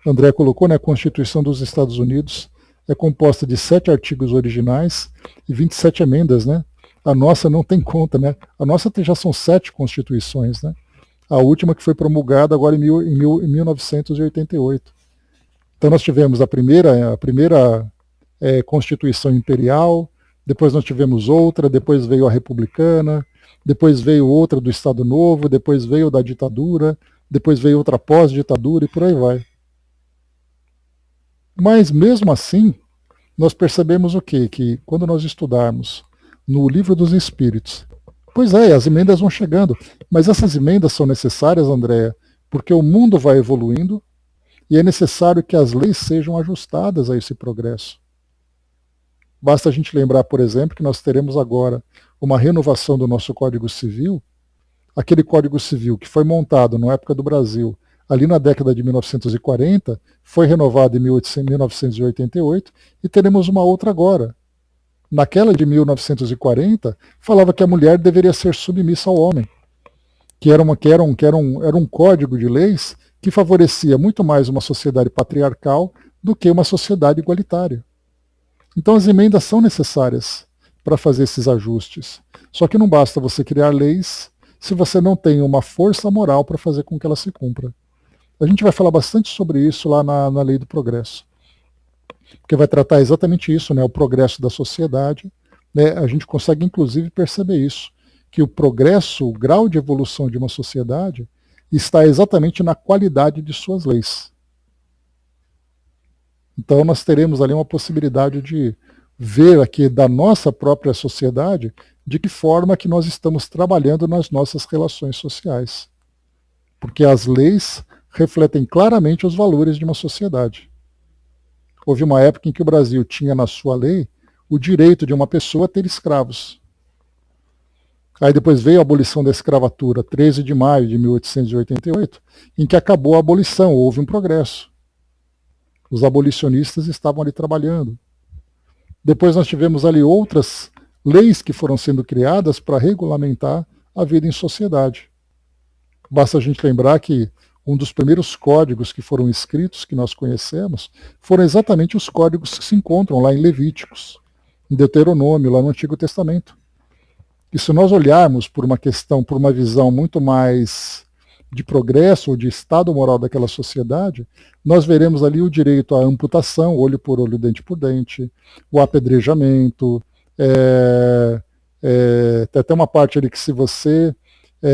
André colocou, né, a Constituição dos Estados Unidos é composta de 7 artigos originais e 27 emendas, né? A nossa não tem conta, né? A nossa já são 7 constituições, né? A última que foi promulgada agora em 1988. Então nós tivemos a primeira Constituição Imperial, depois nós tivemos outra, depois veio a Republicana, depois veio outra do Estado Novo, depois veio da ditadura, depois veio outra pós-ditadura e por aí vai. Mas mesmo assim, nós percebemos o quê? Que quando nós estudarmos no Livro dos Espíritos, pois as emendas vão chegando, mas essas emendas são necessárias, Andréa, porque o mundo vai evoluindo e é necessário que as leis sejam ajustadas a esse progresso. Basta a gente lembrar, por exemplo, que nós teremos agora uma renovação do nosso Código Civil, aquele Código Civil que foi montado na época do Brasil, ali na década de 1940, foi renovado em 1988 e teremos uma outra agora. Naquela de 1940, falava que a mulher deveria ser submissa ao homem, que era um código de leis que favorecia muito mais uma sociedade patriarcal do que uma sociedade igualitária. Então as emendas são necessárias para fazer esses ajustes. Só que não basta você criar leis se você não tem uma força moral para fazer com que ela se cumpra. A gente vai falar bastante sobre isso lá na Lei do Progresso, porque vai tratar exatamente isso, né, o progresso da sociedade. Né, a gente consegue inclusive perceber isso, que o progresso, o grau de evolução de uma sociedade está exatamente na qualidade de suas leis. Então nós teremos ali uma possibilidade de ver aqui da nossa própria sociedade de que forma que nós estamos trabalhando nas nossas relações sociais. Porque as leis refletem claramente os valores de uma sociedade. Houve uma época em que o Brasil tinha na sua lei o direito de uma pessoa ter escravos. Aí depois veio a abolição da escravatura, 13 de maio de 1888, em que acabou a abolição, houve um progresso. Os abolicionistas estavam ali trabalhando. Depois nós tivemos ali outras leis que foram sendo criadas para regulamentar a vida em sociedade. Basta a gente lembrar que um dos primeiros códigos que foram escritos, que nós conhecemos, foram exatamente os códigos que se encontram lá em Levíticos, em Deuteronômio, lá no Antigo Testamento. E se nós olharmos por uma questão, por uma visão muito mais de progresso ou de estado moral daquela sociedade, nós veremos ali o direito à amputação, olho por olho, dente por dente, o apedrejamento, tem até uma parte ali que se você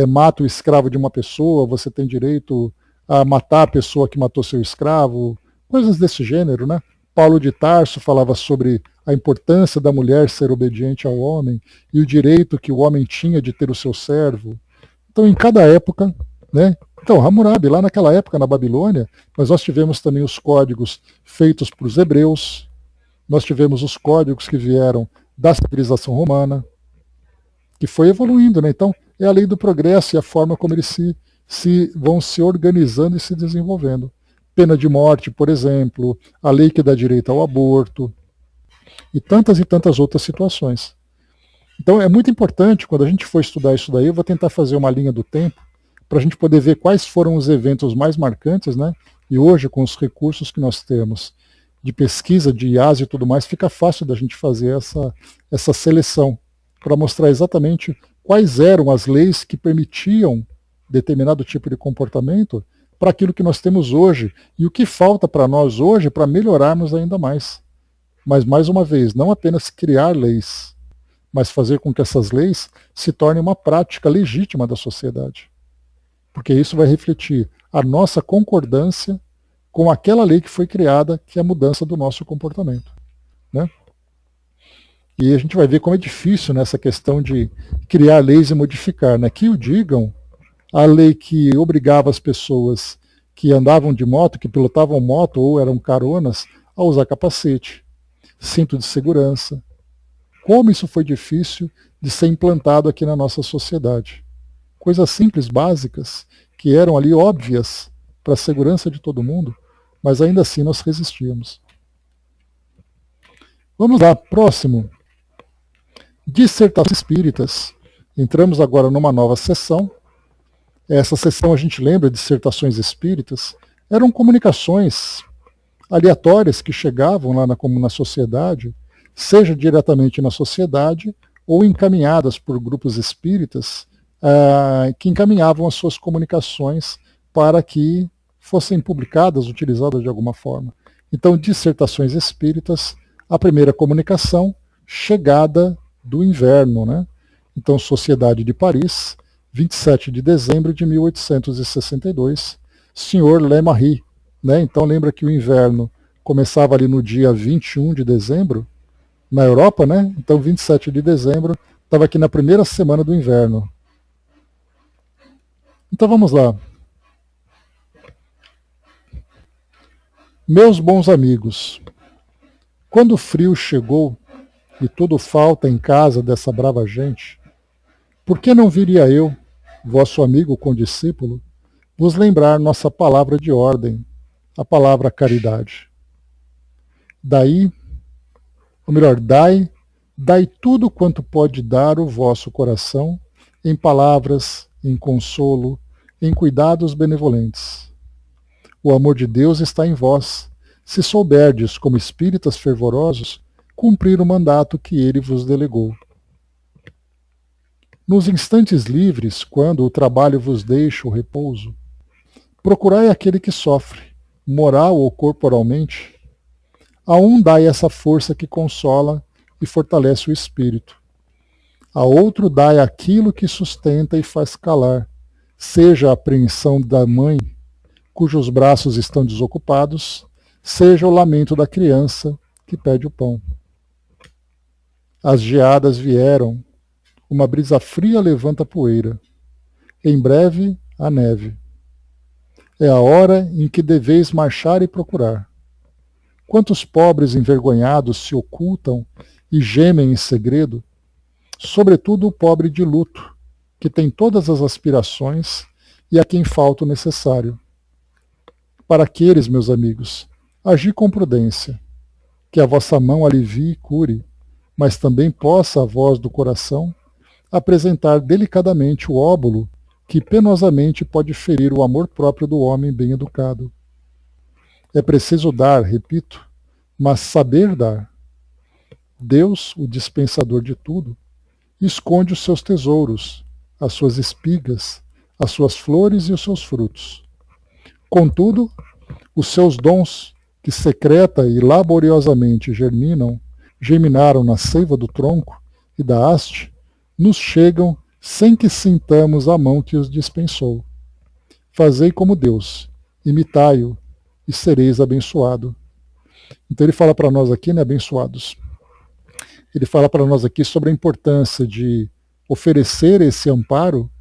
mata o escravo de uma pessoa, você tem direito a matar a pessoa que matou seu escravo, coisas desse gênero, né? Paulo de Tarso falava sobre a importância da mulher ser obediente ao homem e o direito que o homem tinha de ter o seu servo. Então, em cada época, né? Então, Hammurabi, lá naquela época, na Babilônia, mas nós tivemos também os códigos feitos para os hebreus, nós tivemos os códigos que vieram da civilização romana, que foi evoluindo, né? Então, é a lei do progresso e a forma como eles vão se organizando e se desenvolvendo. Pena de morte, por exemplo, a lei que dá direito ao aborto, e tantas outras situações. Então é muito importante, quando a gente for estudar isso daí, eu vou tentar fazer uma linha do tempo, para a gente poder ver quais foram os eventos mais marcantes, né? E hoje, com os recursos que nós temos de pesquisa, de IAS e tudo mais, fica fácil da gente fazer essa seleção, para mostrar exatamente quais eram as leis que permitiam determinado tipo de comportamento para aquilo que nós temos hoje e o que falta para nós hoje para melhorarmos ainda mais. Mas, mais uma vez, não apenas criar leis, mas fazer com que essas leis se tornem uma prática legítima da sociedade. Porque isso vai refletir a nossa concordância com aquela lei que foi criada, que é a mudança do nosso comportamento. Né? E a gente vai ver como é difícil nessa questão de criar leis e modificar. Né? Que o digam, a lei que obrigava as pessoas que andavam de moto, que pilotavam moto ou eram caronas, a usar capacete, cinto de segurança. Como isso foi difícil de ser implantado aqui na nossa sociedade. Coisas simples, básicas, que eram ali óbvias para a segurança de todo mundo, mas ainda assim nós resistíamos. Vamos lá, próximo. Dissertações espíritas. Entramos agora numa nova sessão. Essa sessão a gente lembra, dissertações espíritas, eram comunicações aleatórias que chegavam lá na sociedade, seja diretamente na sociedade ou encaminhadas por grupos espíritas que encaminhavam as suas comunicações para que fossem publicadas, utilizadas de alguma forma. Então, dissertações espíritas, a primeira comunicação, chegada do inverno, né? Então, Sociedade de Paris, 27 de dezembro de 1862, Sr. Le Marie. Né? Então lembra que o inverno começava ali no dia 21 de dezembro, na Europa, né? Então 27 de dezembro estava aqui na primeira semana do inverno. Então vamos lá. Meus bons amigos, quando o frio chegou, e tudo falta em casa dessa brava gente, por que não viria eu, vosso amigo condiscípulo, vos lembrar nossa palavra de ordem, a palavra caridade? Daí, ou melhor, dai tudo quanto pode dar o vosso coração, em palavras, em consolo, em cuidados benevolentes. O amor de Deus está em vós, se souberdes, como espíritas fervorosos, cumprir o mandato que ele vos delegou. Nos instantes livres, quando o trabalho vos deixa o repouso, procurai aquele que sofre, moral ou corporalmente. A um dai essa força que consola e fortalece o espírito. A outro dai aquilo que sustenta e faz calar, seja a apreensão da mãe, cujos braços estão desocupados, seja o lamento da criança que pede o pão. As geadas vieram, uma brisa fria levanta a poeira. Em breve, a neve. É a hora em que deveis marchar e procurar. Quantos pobres envergonhados se ocultam e gemem em segredo, sobretudo o pobre de luto, que tem todas as aspirações e a quem falta o necessário. Para aqueles, meus amigos, agi com prudência, que a vossa mão alivie e cure, mas também possa a voz do coração apresentar delicadamente o óbolo que penosamente pode ferir o amor próprio do homem bem educado. É preciso dar, repito, mas saber dar. Deus, o dispensador de tudo, esconde os seus tesouros, as suas espigas, as suas flores e os seus frutos. Contudo, os seus dons, que secreta e laboriosamente germinaram na seiva do tronco e da haste, nos chegam sem que sintamos a mão que os dispensou. Fazei como Deus, imitai-o e sereis abençoado. Então ele fala para nós aqui, né, abençoados. Ele fala para nós aqui sobre a importância de oferecer esse amparo,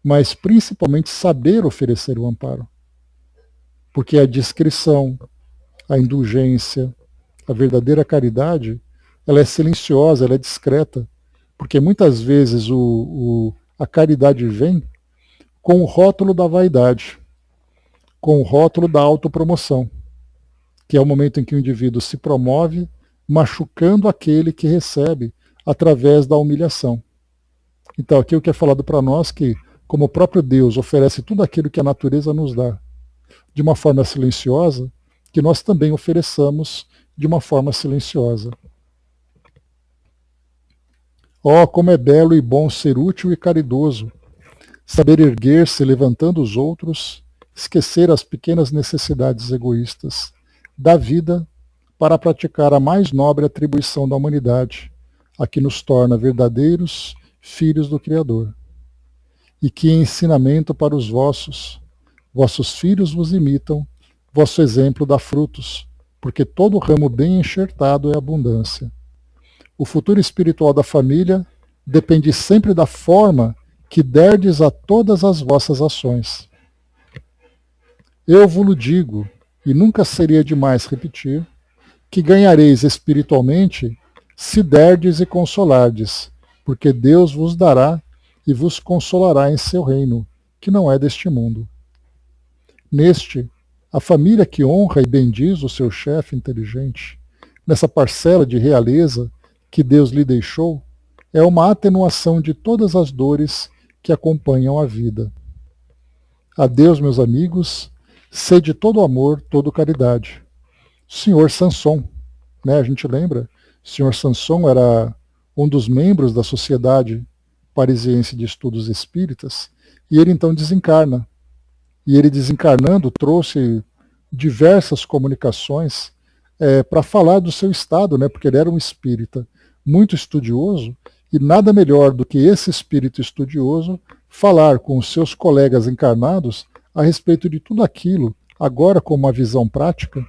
mas principalmente saber oferecer o amparo. Porque a discrição, a indulgência, a verdadeira caridade, ela é silenciosa, ela é discreta. Porque muitas vezes a caridade vem com o rótulo da vaidade, com o rótulo da autopromoção, que é o momento em que o indivíduo se promove, machucando aquele que recebe através da humilhação. Então, aqui o que é falado para nós que, como o próprio Deus oferece tudo aquilo que a natureza nos dá, de uma forma silenciosa, que nós também ofereçamos de uma forma silenciosa. Oh, como é belo e bom ser útil e caridoso, saber erguer-se levantando os outros, esquecer as pequenas necessidades egoístas da vida para praticar a mais nobre atribuição da humanidade, a que nos torna verdadeiros filhos do Criador. E que ensinamento para os vossos filhos vos imitam, vosso exemplo dá frutos, porque todo ramo bem enxertado é abundância. O futuro espiritual da família depende sempre da forma que derdes a todas as vossas ações. Eu vos digo, e nunca seria demais repetir, que ganhareis espiritualmente se derdes e consolardes, porque Deus vos dará e vos consolará em seu reino, que não é deste mundo. Neste, a família que honra e bendiz o seu chefe inteligente, nessa parcela de realeza que Deus lhe deixou, é uma atenuação de todas as dores que acompanham a vida. Adeus, meus amigos, sede todo amor, todo caridade. Senhor Sanson, né, a gente lembra? Senhor Sanson era um dos membros da Sociedade Parisiense de Estudos Espíritas, e ele então desencarna. E ele desencarnando trouxe diversas comunicações para falar do seu estado, né, porque ele era um espírita muito estudioso, e nada melhor do que esse espírito estudioso falar com os seus colegas encarnados a respeito de tudo aquilo, agora com uma visão prática,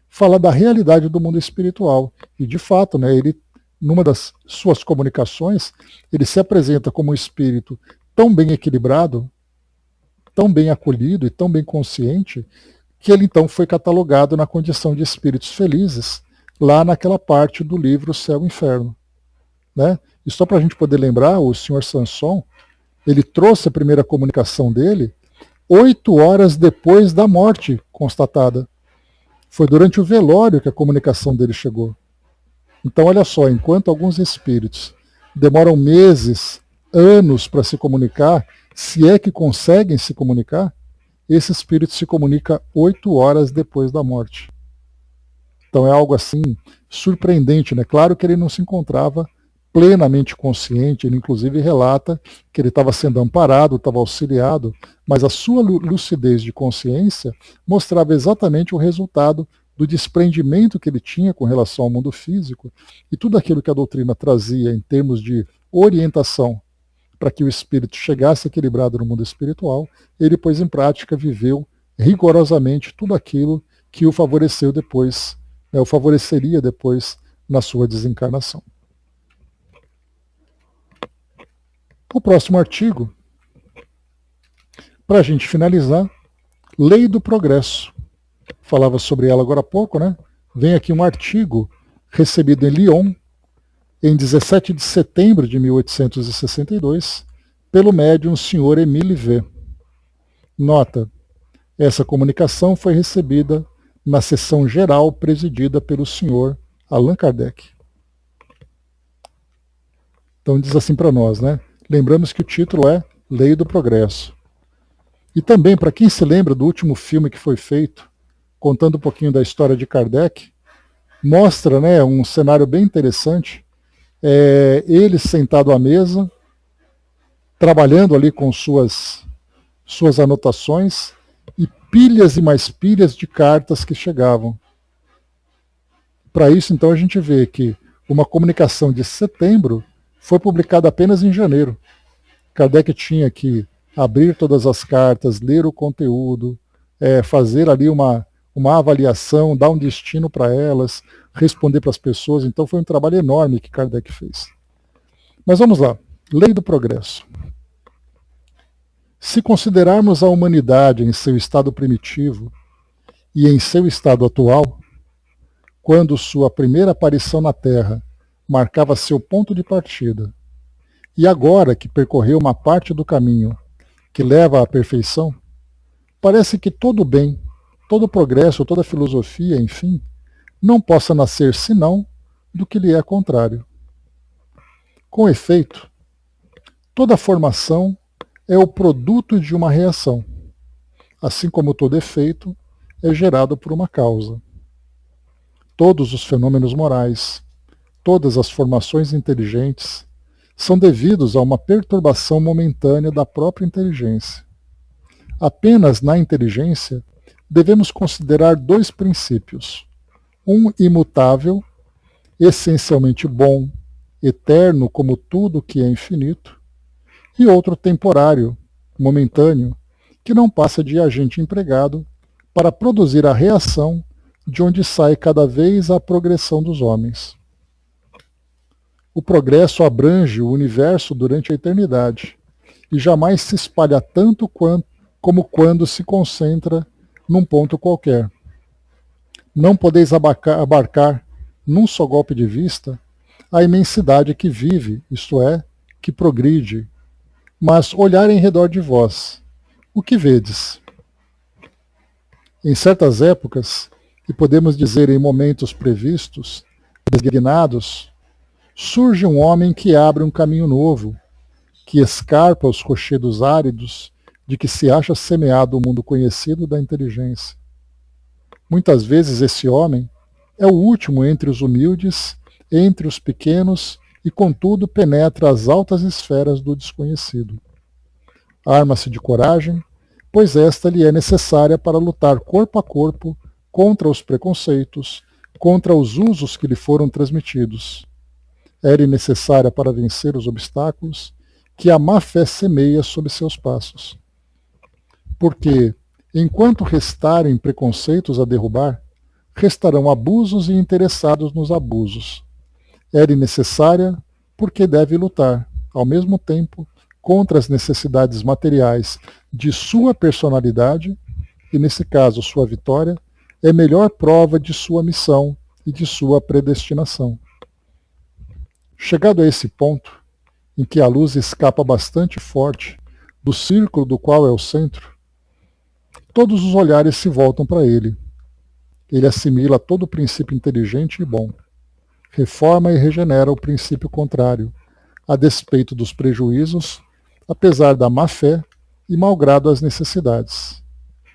fala da realidade do mundo espiritual. E de fato, né, ele, numa das suas comunicações, ele se apresenta como um espírito tão bem equilibrado, tão bem acolhido e tão bem consciente, que ele então foi catalogado na condição de espíritos felizes, lá naquela parte do livro Céu e Inferno. Né? E só para a gente poder lembrar, o senhor Sanson, ele trouxe a primeira comunicação dele 8 horas depois da morte constatada. Foi durante o velório que a comunicação dele chegou. Então, olha só, enquanto alguns espíritos demoram meses, anos para se comunicar, se é que conseguem se comunicar, esse espírito se comunica 8 horas depois da morte. Então é algo assim surpreendente, né? Claro que ele não se encontrava plenamente consciente, ele inclusive relata que ele estava sendo amparado, estava auxiliado, mas a sua lucidez de consciência mostrava exatamente o resultado do desprendimento que ele tinha com relação ao mundo físico e tudo aquilo que a doutrina trazia em termos de orientação para que o espírito chegasse equilibrado no mundo espiritual, ele pôs em prática, viveu rigorosamente tudo aquilo que o favoreceu depois, né, o favoreceria depois na sua desencarnação. O próximo artigo, para a gente finalizar, Lei do Progresso. Falava sobre ela agora há pouco, né? Vem aqui um artigo recebido em Lyon, em 17 de setembro de 1862, pelo médium Sr. Émile V. Nota: essa comunicação foi recebida na sessão geral presidida pelo Sr. Allan Kardec. Então diz assim para nós, né? Lembramos que o título é Lei do Progresso. E também, para quem se lembra do último filme que foi feito, contando um pouquinho da história de Kardec, mostra, né, um cenário bem interessante, ele sentado à mesa, trabalhando ali com suas anotações, e pilhas e mais pilhas de cartas que chegavam. Para isso, então, a gente vê que uma comunicação de setembro foi publicada apenas em janeiro. Kardec tinha que abrir todas as cartas, ler o conteúdo, fazer ali uma avaliação, dar um destino para elas, responder para as pessoas. Então foi um trabalho enorme que Kardec fez. Mas vamos lá. Lei do Progresso. Se considerarmos a humanidade em seu estado primitivo e em seu estado atual, quando sua primeira aparição na Terra marcava seu ponto de partida, e agora que percorreu uma parte do caminho que leva à perfeição, parece que todo bem, todo progresso, toda filosofia, enfim, não possa nascer senão do que lhe é contrário. Com efeito, toda formação é o produto de uma reação, assim como todo efeito é gerado por uma causa. Todos os fenômenos morais, todas as formações inteligentes, são devidos a uma perturbação momentânea da própria inteligência. Apenas na inteligência devemos considerar 2 princípios: um imutável, essencialmente bom, eterno como tudo que é infinito, e outro temporário, momentâneo, que não passa de agente empregado para produzir a reação de onde sai cada vez a progressão dos homens. O progresso abrange o universo durante a eternidade e jamais se espalha tanto como quando se concentra num ponto qualquer. Não podeis abarcar num só golpe de vista a imensidade que vive, isto é, que progride, mas olhar em redor de vós, o que vedes? Em certas épocas, e podemos dizer em momentos previstos, designados, surge um homem que abre um caminho novo, que escarpa os rochedos áridos de que se acha semeado o mundo conhecido da inteligência. Muitas vezes esse homem é o último entre os humildes, entre os pequenos, e contudo penetra as altas esferas do desconhecido. Arma-se de coragem, pois esta lhe é necessária para lutar corpo a corpo contra os preconceitos, contra os usos que lhe foram transmitidos. Era necessária para vencer os obstáculos que a má-fé semeia sob seus passos. Porque, enquanto restarem preconceitos a derrubar, restarão abusos e interessados nos abusos. Era necessária porque deve lutar, ao mesmo tempo, contra as necessidades materiais de sua personalidade, e nesse caso sua vitória é melhor prova de sua missão e de sua predestinação. Chegado a esse ponto, em que a luz escapa bastante forte do círculo do qual é o centro, todos os olhares se voltam para ele. Ele assimila todo princípio inteligente e bom, reforma e regenera o princípio contrário, a despeito dos prejuízos, apesar da má-fé e malgrado as necessidades.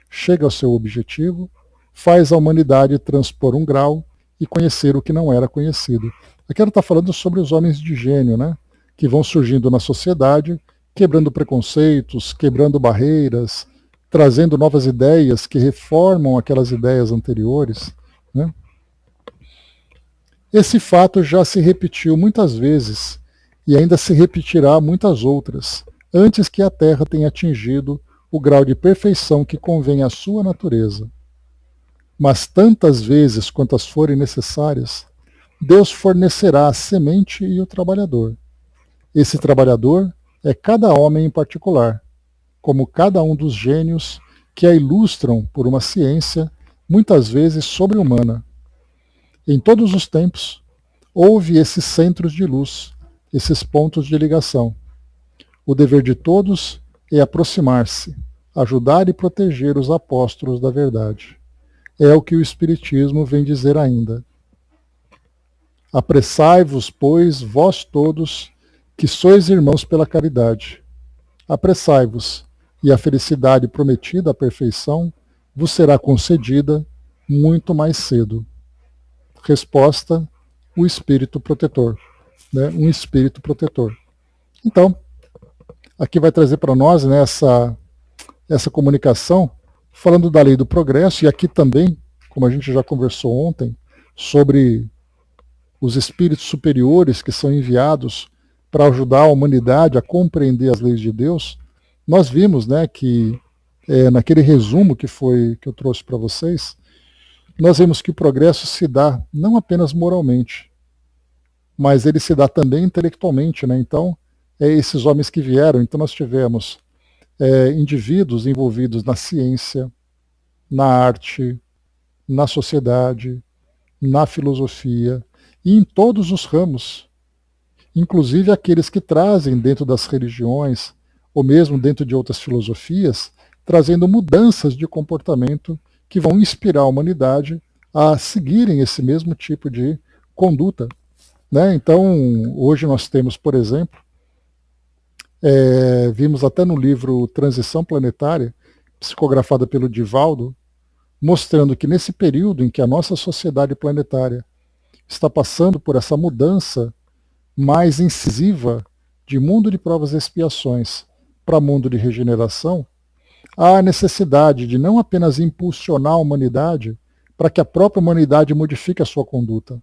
Chega ao seu objetivo, faz a humanidade transpor um grau e conhecer o que não era conhecido. Aqui ela está falando sobre os homens de gênio, né? Que vão surgindo na sociedade, quebrando preconceitos, quebrando barreiras, trazendo novas ideias que reformam aquelas ideias anteriores, né? Esse fato já se repetiu muitas vezes e ainda se repetirá muitas outras, antes que a Terra tenha atingido o grau de perfeição que convém à sua natureza. Mas tantas vezes quantas forem necessárias, Deus fornecerá a semente e o trabalhador. Esse trabalhador é cada homem em particular, como cada um dos gênios que a ilustram por uma ciência, muitas vezes sobre-humana. Em todos os tempos, houve esses centros de luz, esses pontos de ligação. O dever de todos é aproximar-se, ajudar e proteger os apóstolos da verdade. É o que o Espiritismo vem dizer ainda. Apressai-vos, pois, vós todos, que sois irmãos pela caridade. Apressai-vos, e a felicidade prometida à perfeição vos será concedida muito mais cedo. Resposta: o espírito protetor. Né? Um espírito protetor. Então, aqui vai trazer para nós, né, essa comunicação, falando da lei do progresso, e aqui também, como a gente já conversou ontem, sobre os espíritos superiores que são enviados para ajudar a humanidade a compreender as leis de Deus. Nós vimos, né, que naquele resumo que eu trouxe para vocês, nós vemos que o progresso se dá não apenas moralmente, mas ele se dá também intelectualmente, né? Então, esses homens que vieram, então nós tivemos indivíduos envolvidos na ciência, na arte, na sociedade, na filosofia e em todos os ramos, inclusive aqueles que trazem dentro das religiões ou mesmo dentro de outras filosofias, trazendo mudanças de comportamento que vão inspirar a humanidade a seguirem esse mesmo tipo de conduta. Né? Então, hoje nós temos, por exemplo, vimos até no livro Transição Planetária, psicografada pelo Divaldo, mostrando que nesse período em que a nossa sociedade planetária está passando por essa mudança mais incisiva de mundo de provas e expiações para mundo de regeneração, há a necessidade de não apenas impulsionar a humanidade para que a própria humanidade modifique a sua conduta,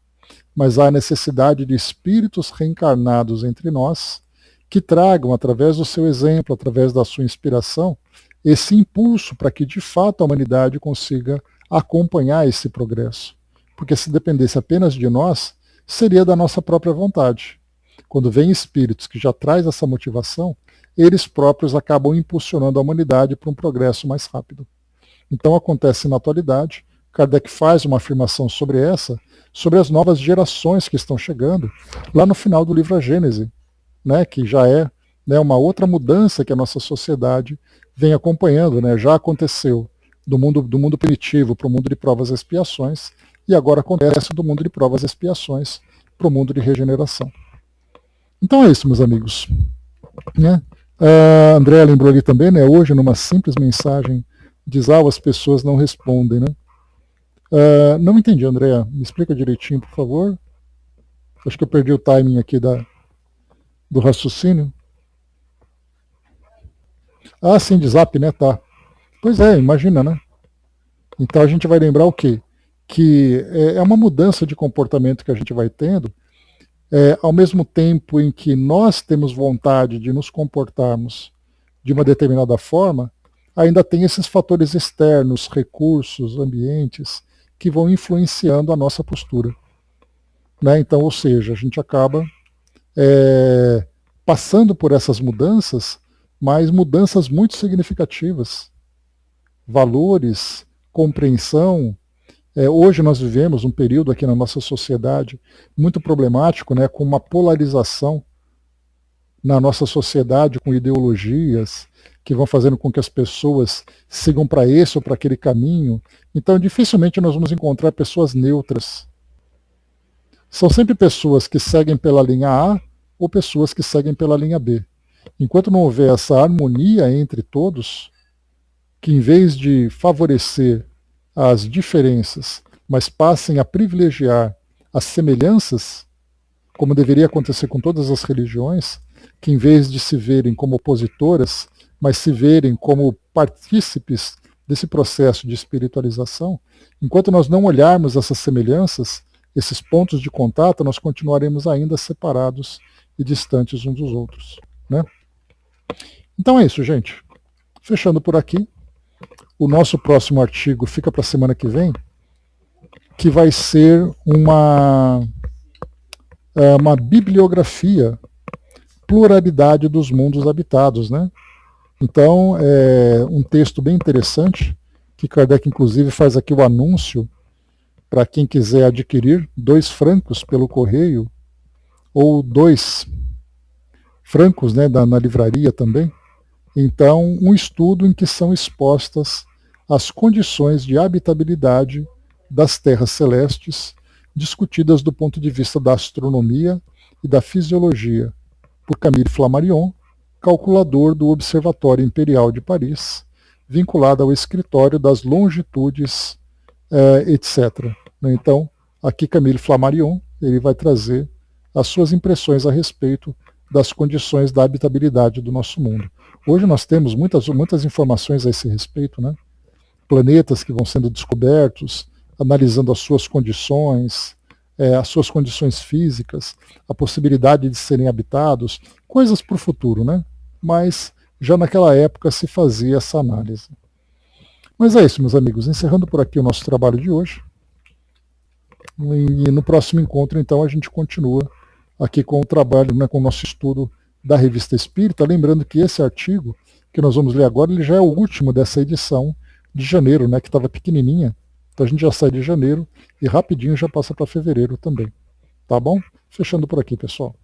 mas há a necessidade de espíritos reencarnados entre nós que tragam, através do seu exemplo, através da sua inspiração, esse impulso para que de fato a humanidade consiga acompanhar esse progresso. Porque se dependesse apenas de nós, seria da nossa própria vontade. Quando vem espíritos que já traz essa motivação, eles próprios acabam impulsionando a humanidade para um progresso mais rápido. Então acontece na atualidade, Kardec faz uma afirmação sobre as novas gerações que estão chegando, lá no final do livro A Gênese, né, que já é, né, uma outra mudança que a nossa sociedade vem acompanhando, né, já aconteceu do mundo primitivo para o mundo de provas e expiações, e agora acontece do mundo de provas e expiações para o mundo de regeneração. Então é isso, meus amigos. Né? A Andréa lembrou ali também, né, hoje numa simples mensagem diz, as pessoas não respondem. Né? Não entendi, Andréa. Me explica direitinho, por favor. Acho que eu perdi o timing aqui do raciocínio. Sim, de zap, né? Tá. Pois é, imagina, né? Então a gente vai lembrar o quê? Que é uma mudança de comportamento que a gente vai tendo, ao mesmo tempo em que nós temos vontade de nos comportarmos de uma determinada forma, ainda tem esses fatores externos, recursos, ambientes, que vão influenciando a nossa postura. Né? Então, ou seja, a gente acaba passando por essas mudanças, mas mudanças muito significativas. Valores, compreensão Hoje nós vivemos um período aqui na nossa sociedade muito problemático, né, com uma polarização na nossa sociedade, com ideologias que vão fazendo com que as pessoas sigam para esse ou para aquele caminho. Então, dificilmente nós vamos encontrar pessoas neutras. São sempre pessoas que seguem pela linha A ou pessoas que seguem pela linha B. Enquanto não houver essa harmonia entre todos, que em vez de favorecer as diferenças, mas passem a privilegiar as semelhanças, como deveria acontecer com todas as religiões, que em vez de se verem como opositoras, mas se verem como partícipes desse processo de espiritualização, enquanto nós não olharmos essas semelhanças, esses pontos de contato, nós continuaremos ainda separados e distantes uns dos outros, né? Então é isso, gente. Fechando por aqui, o nosso próximo artigo fica para a semana que vem, que vai ser uma bibliografia, pluralidade dos mundos habitados, né? Então, é um texto bem interessante, que Kardec inclusive faz aqui o anúncio para quem quiser adquirir, 2 francos pelo correio, ou 2 francos, né, na livraria também. Então, um estudo em que são expostas as condições de habitabilidade das terras celestes, discutidas do ponto de vista da astronomia e da fisiologia, por Camille Flammarion, calculador do Observatório Imperial de Paris, vinculado ao escritório das longitudes, etc. Então, aqui Camille Flammarion, ele vai trazer as suas impressões a respeito das condições da habitabilidade do nosso mundo. Hoje nós temos muitas informações a esse respeito, né? Planetas que vão sendo descobertos, analisando as suas condições físicas, a possibilidade de serem habitados, coisas para o futuro, né? Mas já naquela época se fazia essa análise. Mas é isso, meus amigos, encerrando por aqui o nosso trabalho de hoje. E no próximo encontro, então, a gente continua aqui com o trabalho, né, com o nosso estudo da Revista Espírita, lembrando que esse artigo que nós vamos ler agora, ele já é o último dessa edição de janeiro, né, que estava pequenininha. Então a gente já sai de janeiro e rapidinho já passa para fevereiro também. Tá bom? Fechando por aqui, pessoal.